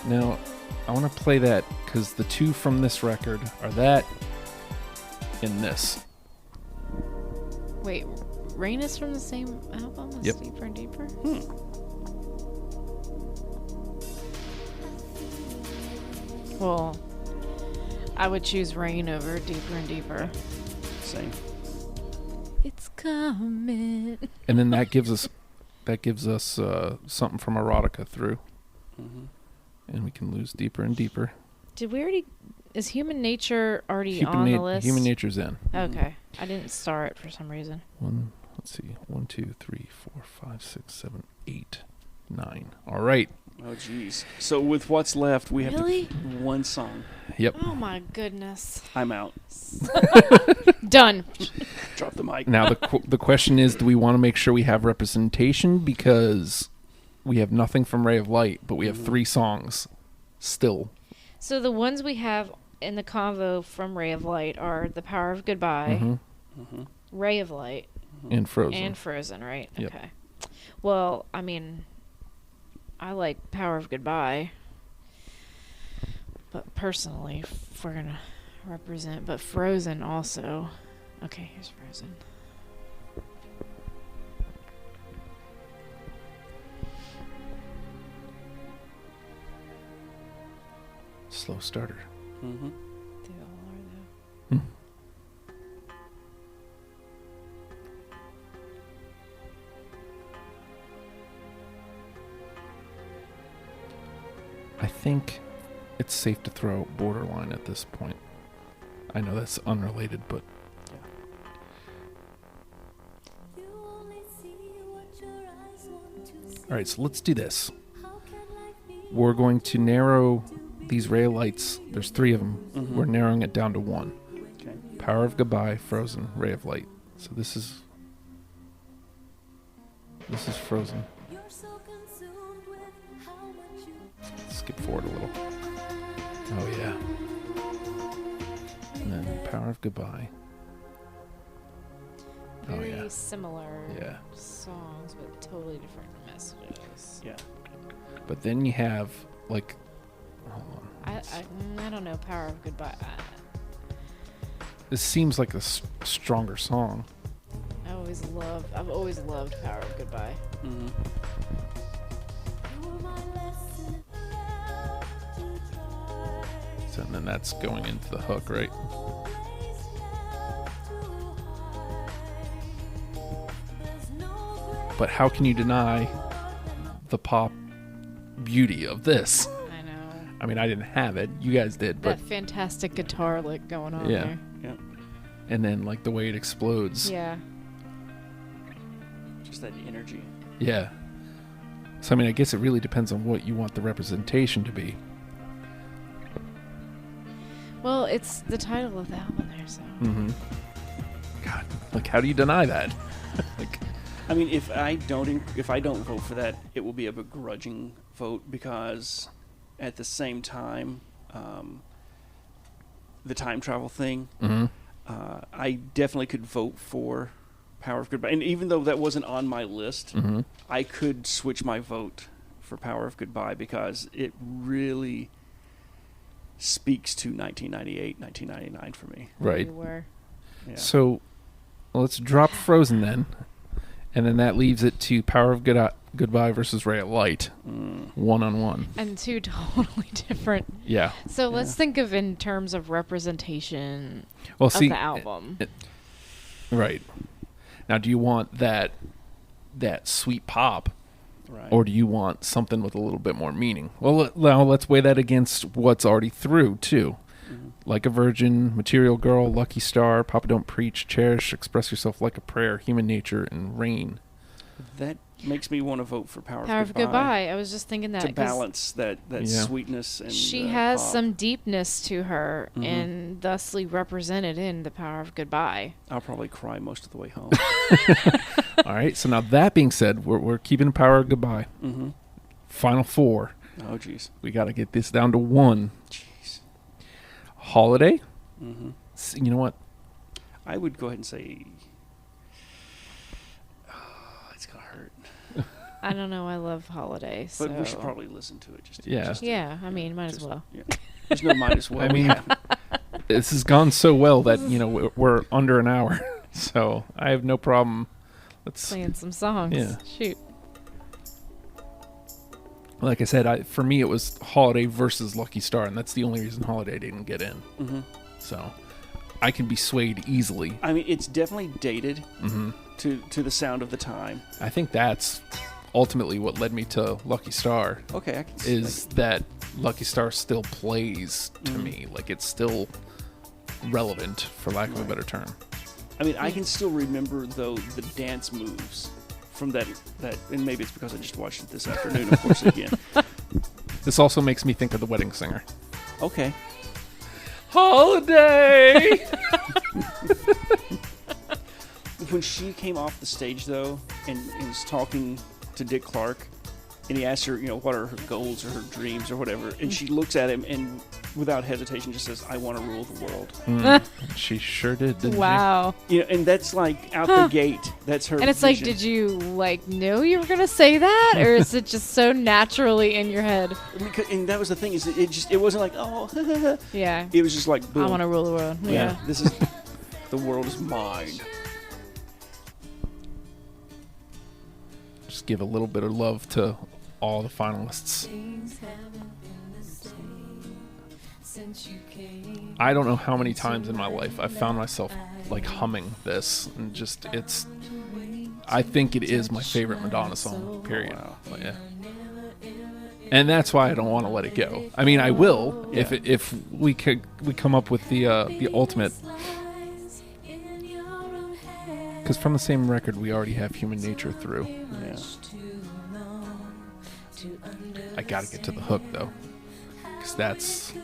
Now, I want to play that because the 2 from this record are that and this. Wait, Rain is from the same album as Yep. Deeper and Deeper? Well, I would choose Rain over Deeper and Deeper. Same. It's coming. And then that gives us something from Erotica through. Mm-hmm. And we can lose Deeper and Deeper. Did we already... Is Human Nature already on the list? Human Nature's in. Okay. I didn't star it for some reason. Let's see. 1, 2, 3, 4, 5, 6, 7, 8, 9. All right. Oh, jeez. So with what's left, we have Really? one song. Yep. Oh, my goodness. I'm out. Done. Drop the mic. Now the question is, do we want to make sure we have representation because we have nothing from Ray of Light, but we have 3 songs still. So the ones we have in the convo from Ray of Light are The Power of Goodbye, Ray of Light, and Frozen. And Frozen, right? Yep. Okay. Well, I mean, I like Power of Goodbye. But personally, if we're gonna represent, but Frozen also. Okay, here's Frozen. Slow starter. Mm-hmm. They all are though. I think it's safe to throw Borderline at this point. I know that's unrelated, but all right, so let's do this. We're going to narrow these ray of lights. There's 3 of them. Mm-hmm. We're narrowing it down to 1. Okay. Power of Goodbye, Frozen, Ray of Light. So this is Frozen. Skip forward a little. Oh yeah. And then Power of Goodbye. Very Oh yeah. similar Yeah. songs, but totally different messages. Yeah. But then you have like, hold on. I don't know. Power of Goodbye. This seems like a stronger song. I've always loved Power of Goodbye. Mm-hmm. So and then that's going into the hook, right? But how can you deny the pop beauty of this? I know. I mean, I didn't have it. You guys did, but That fantastic guitar lick going on Yeah. there. Yeah. and then like the way it explodes. Yeah. Just that energy. Yeah. So I mean, I guess it really depends on what you want the representation to be. Well, it's the title of the album there, so. Mm-hmm. God, like how do you deny that? Like, I mean, if I don't vote for that, it will be a begrudging vote because, at the same time, the time travel thing, mm-hmm. I definitely could vote for Power of Goodbye, and even though that wasn't on my list, Mm-hmm. I could switch my vote for Power of Goodbye because it really speaks to 1998, 1999 for me. Right. We were. Yeah. So let's drop Frozen then, and then that leaves it to Power of Goodbye versus Ray of Light, 1-on-1. And two totally different. Yeah. So let's Yeah. think of in terms of representation Well, of see, the album. right now, do you want that sweet pop? Right. Or do you want something with a little bit more meaning? Well, now let's weigh that against what's already through, too. Mm-hmm. Like a Virgin, Material Girl, Lucky Star, Papa Don't Preach, Cherish, Express Yourself Like a Prayer, Human Nature, and Rain. That makes me want to vote for Power of Goodbye. I was just thinking that. to 'cause balance that Yeah. sweetness and she has pop. some deepness to her Mhm. and thusly represented in the Power of Goodbye. I'll probably cry most of the way home. All right, so now that being said, we're keeping Power of Goodbye. Mm-hmm. Final 4. Oh, jeez. We got to get this down to 1. Jeez. Holiday? Mm-hmm. You know what? I would go ahead and say... it's going to hurt. I don't know. I love Holiday. But we so- should probably listen to it. Yeah. Yeah, I mean, might as just- well. Yeah. There's no might as well. I mean, this has gone so well that, we're under an hour. So I have no problem. Let's... Playing some songs. Yeah. Shoot. Like I said, for me it was Holiday versus Lucky Star, and that's the only reason Holiday didn't get in. Mm-hmm. So I can be swayed easily. I mean, it's definitely dated Mm-hmm. to the sound of the time. I think that's ultimately what led me to Lucky Star, Okay, I can is that Lucky Star still plays to me. Like it's still relevant, for lack of a better term. I mean, I can still remember, though, the dance moves from that, and maybe it's because I just watched it this afternoon, of course, again. This also makes me think of The Wedding Singer. Okay. Holiday! When she came off the stage, though, and was talking to Dick Clark, and he asks her, what are her goals or her dreams or whatever, and she looks at him and without hesitation just says, "I want to rule the world." She sure did, didn't Wow. And that's like out the gate. That's her. And it's vision. like, did you know you were gonna say that, or is it just so naturally in your head? And that was the thing, is it wasn't like, oh, Yeah. it was just like, boom. I want to rule the world. Yeah. This is the world is mine. Just give a little bit of love to all the finalists. I don't know how many times in my life I've found myself like humming this, and just I think it is my favorite Madonna song, period. But yeah. And that's why I don't want to let it go. I mean, I will if we come up with the ultimate. Because from the same record, we already have Human Nature through. Yeah. I gotta get to the hook though, because that's.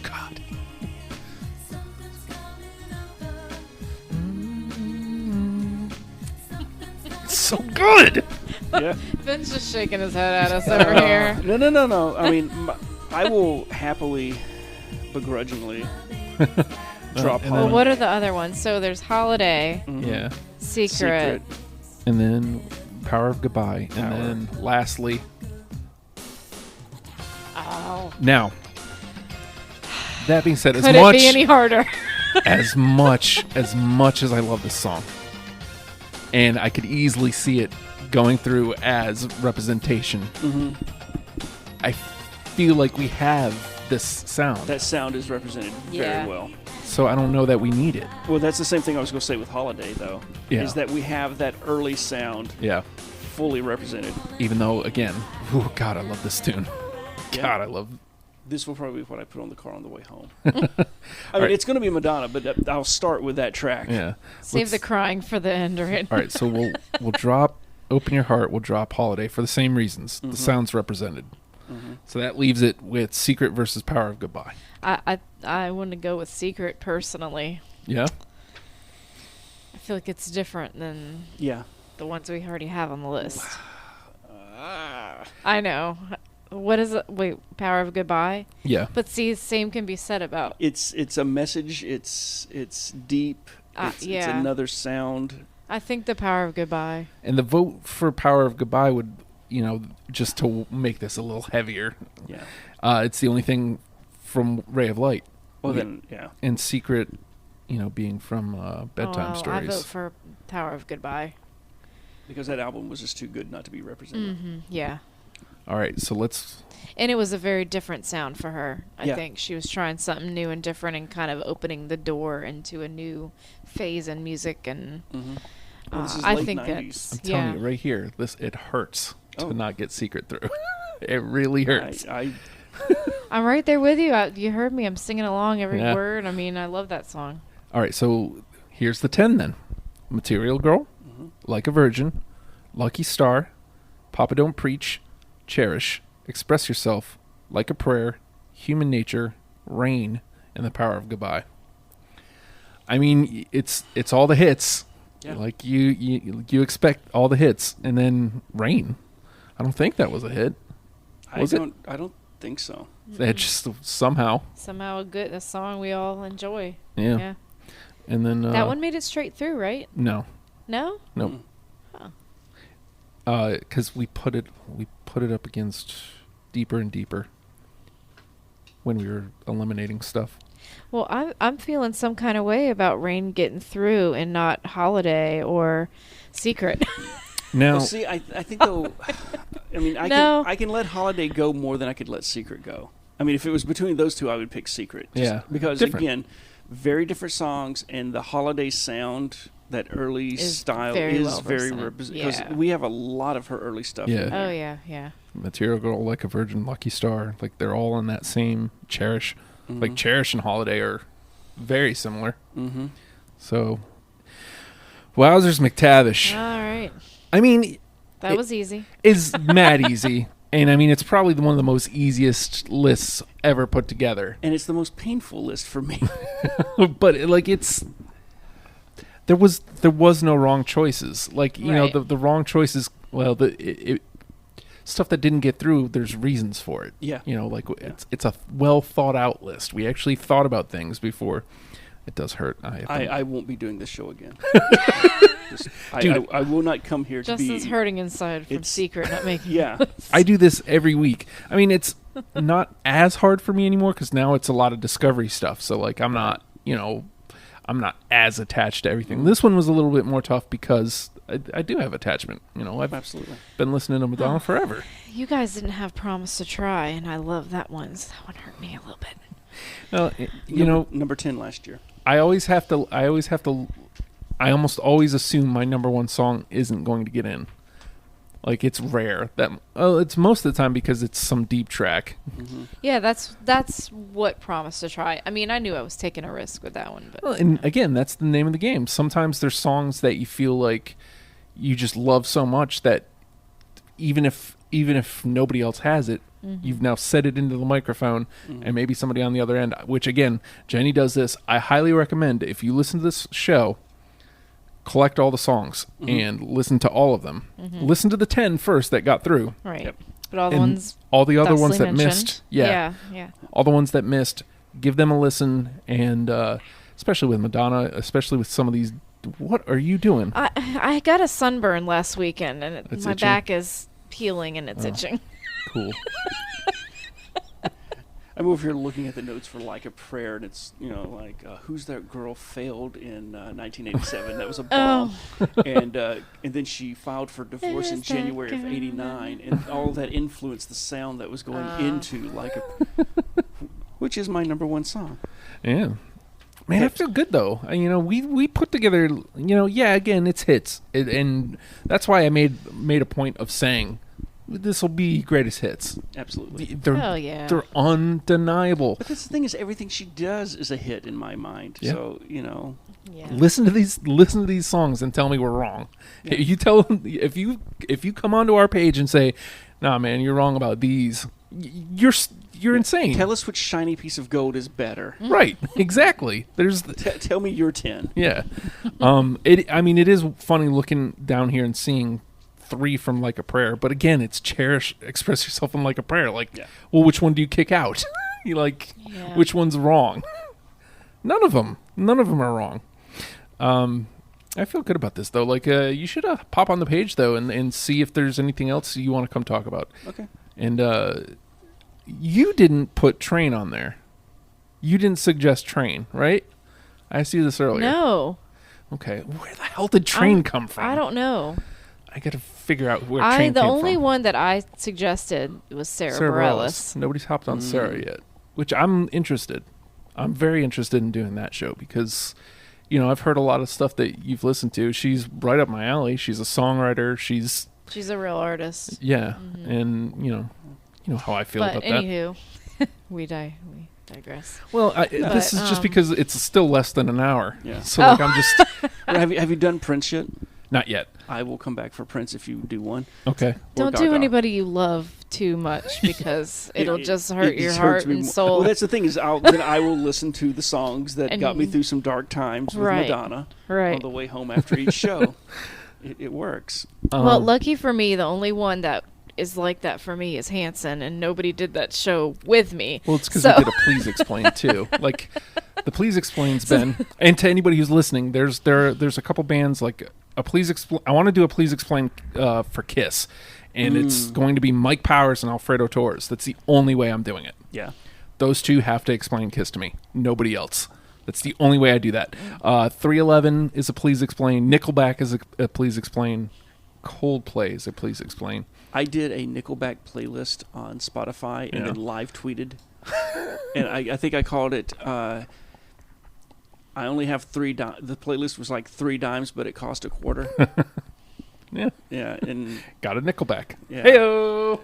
God. It's so good. Yeah. Ben's just shaking his head at us over here. No. I mean, I will happily, begrudgingly drop Well, Holiday. what are the other ones? So there's Holiday, Yeah. Secret. And then Power of Goodbye. And then lastly. Oh. Now, that being said, Could it be any harder? as much as I love this song, and I could easily see it going through as representation, I feel like we have this sound. That sound is represented Yeah. very well. So I don't know that we need it. Well, that's the same thing I was going to say with Holiday, though. Yeah. Is that we have that early sound Yeah. fully represented. Even though, again, God, I love this tune. Yeah. God, I love. This will probably be what I put on the car on the way home. I mean, right. it's going to be Madonna, but I'll start with that track. Yeah. Save the crying for the end, right? All right, so we'll drop Open Your Heart. We'll drop Holiday for the same reasons. The sound's represented. So that leaves it with Secret versus Power of Goodbye. I want to go with Secret personally. Yeah. I feel like it's different than the ones we already have on the list. I know. What is it? Wait, Power of Goodbye? Yeah. But see, same can be said about. It's a message. It's deep. It's another sound. I think the Power of Goodbye. And the vote for Power of Goodbye would, just to make this a little heavier. Yeah. It's the only thing from Ray of Light. Well, then, yeah. And Secret, being from Bedtime Stories. I vote for Power of Goodbye. Because that album was just too good not to be represented. Yeah. All right, so let's... And it was a very different sound for her. I Yeah. think she was trying something new and different and kind of opening the door into a new phase in music. And Well, this is I late think 90s. that's... I'm telling you, right here, it hurts to not get Secret through. It really hurts. I'm right there with you. You heard me. I'm singing along every word. I mean, I love that song. All right, so here's the 10 then. Material Girl, Like a Virgin, Lucky Star, Papa Don't Preach, Cherish, Express Yourself, Like a Prayer, Human Nature, Rain, and The Power of Goodbye. I mean, it's all the hits. Yeah. Like you expect all the hits, and then Rain. I don't think that was a hit. I don't think so. It just somehow a song we all enjoy. Yeah. And then that one made it straight through, right? No. No? Nope. Because we put it up against Deeper and Deeper when we were eliminating stuff. Well, I'm feeling some kind of way about Rain getting through and not Holiday or Secret. Now, well, see, I think though, I mean, I can let Holiday go more than I could let Secret go. I mean, if it was between those two, I would pick Secret. Because again, very different songs, and the Holiday sound, that early style is very representative. Because we have a lot of her early stuff. Yeah. Oh yeah. Material Girl, Like a Virgin, Lucky Star, like they're all in that same Cherish. Like Cherish and Holiday are very similar. So, wowzers McTavish. All right. I mean, That was easy. It's mad easy. And I mean, it's probably one of the most easiest lists ever put together. And it's the most painful list for me. But like there was no wrong choices. Like, you know, the wrong choices, well, stuff that didn't get through, there's reasons for it. Yeah. You know, like it's a well thought out list. We actually thought about things before. It does hurt. I won't be doing this show again. Dude, I will not come here to be... Justin's hurting inside from secret, not making Yeah. I do this every week. I mean, it's not as hard for me anymore because now it's a lot of discovery stuff. So, like, I'm not, you know, I'm not as attached to everything. This one was a little bit more tough because I do have attachment. You know, I've Absolutely been listening to Madonna forever. You guys didn't have Promise to Try, and I love that one. So that one hurt me a little bit. Well, you know, number 10 last year. I almost always assume my number one song isn't going to get in. Like, it's rare that it's most of the time because it's some deep track. Mm-hmm. Yeah, that's what Promise to Try. I mean, I knew I was taking a risk with that one, but Well, and again, that's the name of the game. Sometimes there's songs that you feel like you just love so much that even if nobody else has it, you've now said it into the microphone, and maybe somebody on the other end, which again, Jenny does this. I highly recommend, if you listen to this show, collect all the songs and listen to all of them. Listen to the 10 first that got through. right. Yep. But all the And ones, all the other Dusty ones that mentioned. missed. Yeah. yeah. All the ones that missed, give them a listen, and especially with Madonna, especially with some of these. What are you doing? I got a sunburn last weekend, and It's my itching? back is peeling and it's itching. Cool. I'm over here looking at the notes for Like a Prayer, and it's, you know, like, Who's That Girl failed in 1987. That was a bomb. And then she filed for divorce in Who's that January of girl? 89, and all that influenced the sound that was going into Like a which is my number one song. Yeah. Man, I feel good though. You know, we put together. You know, yeah. Again, it's hits, and that's why I made a point of saying this will be greatest hits. Absolutely. Hell yeah. They're undeniable. But that's the thing, is everything she does is a hit in my mind. Yeah. So, you know. Yeah. Listen to these songs and tell me we're wrong. Yeah. You tell if you come onto our page and say, "Nah, man, you're wrong about these," you're insane. Tell us which shiny piece of gold is better. Right? Exactly. There's Tell me your 10. yeah. It is funny looking down here and seeing 3 from Like a Prayer, but again, it's Cherish, Express Yourself in Like a Prayer. Like, well, which one do you kick out? You like, which one's wrong? None of them are wrong. I feel good about this though. Like, you should pop on the page though and see if there's anything else you want to come talk about. Okay. And you didn't put Train on there. You didn't suggest Train, right? I asked you this earlier. No. Okay. Where the hell did Train come from? I don't know. I got to figure out where Train came The from. only one that I suggested was Sarah Bareilles. Nobody's hopped on Sarah yet, which I'm interested. I'm very interested in doing that show because, you know, I've heard a lot of stuff that you've listened to. She's right up my alley. She's a songwriter. She's a real artist. Yeah, and you know how I feel about that. But anywho, we digress. Well, this is just because it's still less than an hour. Yeah. So like I'm just have you done Prince yet? not yet. I will come back for Prince if you do one. Okay. Don't do anybody you love too much because it'll just hurt your heart and soul. Well, that's the thing is, then I will listen to the songs that got me through some dark times with Madonna on the way home after each show. It works. Well, lucky for me, the only one that is like that for me is Hanson, and nobody did that show with me. Well, it's because we did a Please Explain too. Like the Please Explain's been, and to anybody who's listening, there's a couple bands like a Please Explain. I want to do a Please Explain for Kiss, and it's going to be Mike Powers and Alfredo Torres. That's the only way I'm doing it. Yeah, those two have to explain Kiss to me. Nobody else. That's the only way I do that. 311 is a Please Explain. Nickelback is a Please Explain. Coldplay is a Please Explain. I did a Nickelback playlist on Spotify and then live tweeted. And I think I called it, I only have the playlist was like $3, but it cost $0.25. Yeah. Yeah, and got a Nickelback. Yeah. Heyo.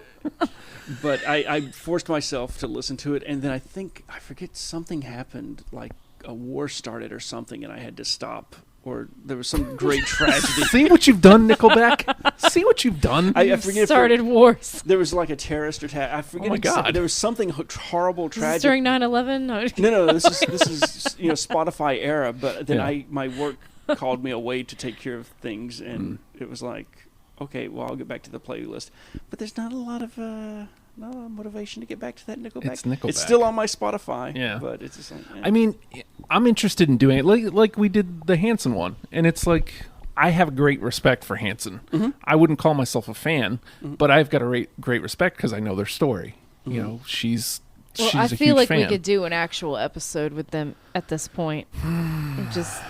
But I forced myself to listen to it, and then I forget something happened, like a war started or something, and I had to stop or there was some great tragedy. See what you've done, Nickelback? See what you've done? I forget. Started wars. There was like a terrorist attack. I forget. Oh my God. There was something horrible, tragic. During 9/11? No. This is Spotify era. But then my work called me away to take care of things, and it was like, okay, well, I'll get back to the playlist. But there's not a lot of motivation to get back to that Nickelback. It's Nickelback. It's still on my Spotify. Yeah. But it's just like, I mean, I'm interested in doing it like we did the Hanson one. And it's like, I have great respect for Hanson. Mm-hmm. I wouldn't call myself a fan, but I've got a great respect because I know their story. Mm-hmm. You know, she's I a feel huge like fan. we could do an actual episode with them at this point. Just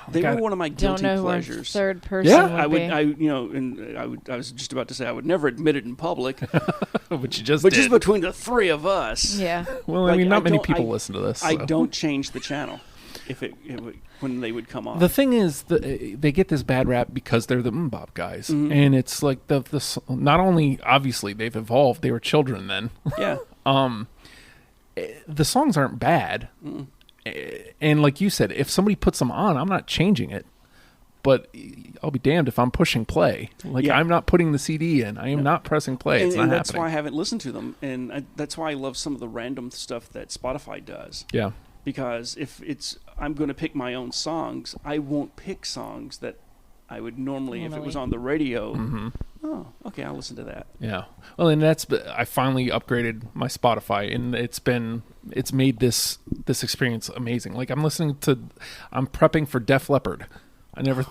they were one of my guilty don't know pleasures. who our third person Yeah. would I was just about to say I would never admit it in public, but you just but did. just between the three of us. Yeah. Well, Like, I mean, not many don't- people listen to this. I so. don't change the channel if it when they would come on. The thing is, they get this bad rap because they're the Mbop guys, and it's like the not only obviously they've evolved; they were children then. Yeah. The songs aren't bad, and like you said, if somebody puts them on, I'm not changing it. But I'll be damned if I'm pushing play. Like I'm not putting the CD in. I am not pressing play. It's not and that's happening. why I haven't listened to them, and that's why I love some of the random stuff that Spotify does. Yeah. Because if I'm going to pick my own songs, I won't pick songs that I would normally if it was on the radio. Mm-hmm. Oh, okay, I'll listen to that. Yeah. Well, and I finally upgraded my Spotify, and it's made this experience amazing. Like I'm prepping for Def Leppard. I never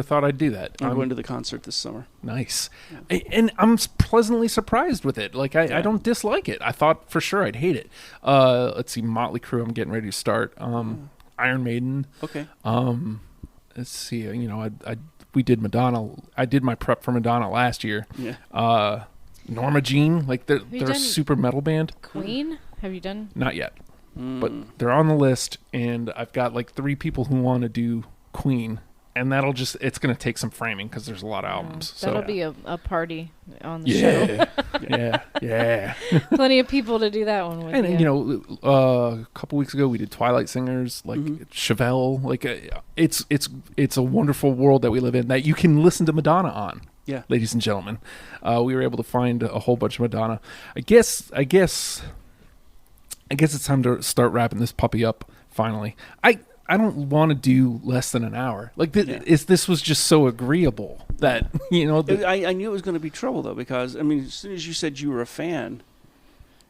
thought I'd do that. I'm going to the concert this summer. Nice. Yeah. And I'm pleasantly surprised with it. Like I don't dislike it. I thought for sure I'd hate it. Let's see, Motley Crue I'm getting ready to start. Iron Maiden. Okay. Let's see, we did Madonna. I did my prep for Madonna last year. Yeah. Norma Jean, like they're a done super metal band. Queen? Have you done? Not yet. But they're on the list, and I've got like 3 people who want to do Queen, and it's going to take some framing because there's a lot of albums. That'll be a party on the show. Yeah. Plenty of people to do that one with. And a couple weeks ago we did Twilight Singers, like Chevelle. Like it's a wonderful world that we live in that you can listen to Madonna on. Yeah, ladies and gentlemen, we were able to find a whole bunch of Madonna. I guess it's time to start wrapping this puppy up. Finally, I don't want to do less than an hour. Like this was just so agreeable that I knew it was going to be trouble though, because I mean, as soon as you said you were a fan,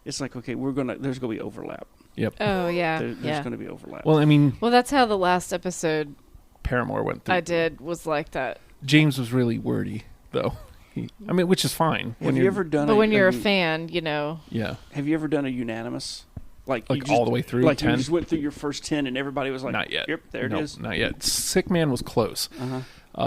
it's like, okay, there's going to be overlap. Yep. Oh yeah. There's going to be overlap. Well, I mean, that's how the last episode Paramore went through. I did was like that. James was really wordy though. Which is fine. Have you ever done? But when you're a fan, Yeah. Have you ever done a unanimous? Like all the way through, like 10? You just went through your first 10 and everybody was like, not yet. Yep, there it is. Not yet. Sick Man was close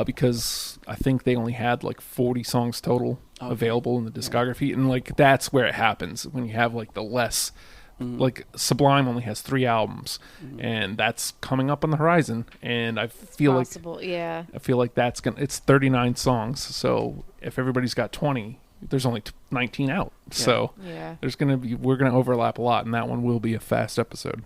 because I think they only had like 40 songs total available in the discography, and like that's where it happens when you have like the less. Like Sublime only has 3 albums, and that's coming up on the horizon. And I feel like it's 39 songs. So if everybody's got 20. There's only 19 out, so we're gonna overlap a lot, and that one will be a fast episode.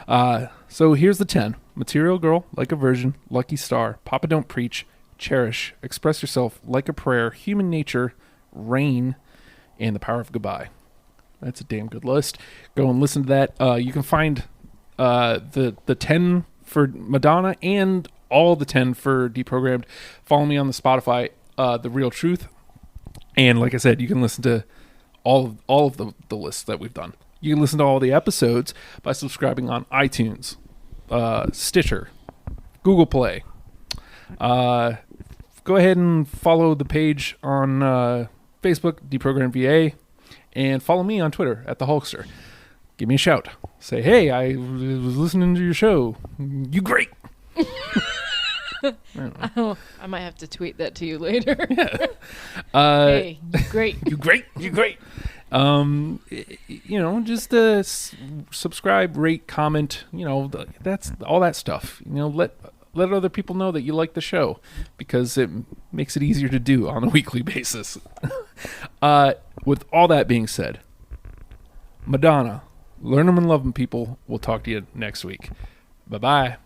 So here's the 10: Material Girl, Like a Virgin, Lucky Star, Papa Don't Preach, Cherish, Express Yourself, Like a Prayer, Human Nature, Rain, and The Power of Goodbye. That's a damn good list. Go and listen to that. You can find the 10 for Madonna and all the 10 for Deprogrammed. Follow me on the Spotify, The Real Truth. And like I said, you can listen to all of the lists that we've done. You can listen to all the episodes by subscribing on iTunes, Stitcher, Google Play. Go ahead and follow the page on Facebook, Deprogrammed VA, and follow me on Twitter at The Hulkster. Give me a shout. Say, hey, I was listening to your show. You great. I might have to tweet that to you later. Yeah. Hey, you great. You great. You great. Just subscribe, rate, comment. That's all that stuff. Let other people know that you like the show, because it makes it easier to do on a weekly basis. With all that being said, Madonna, learn them and love them, people. We'll talk to you next week. Bye-bye.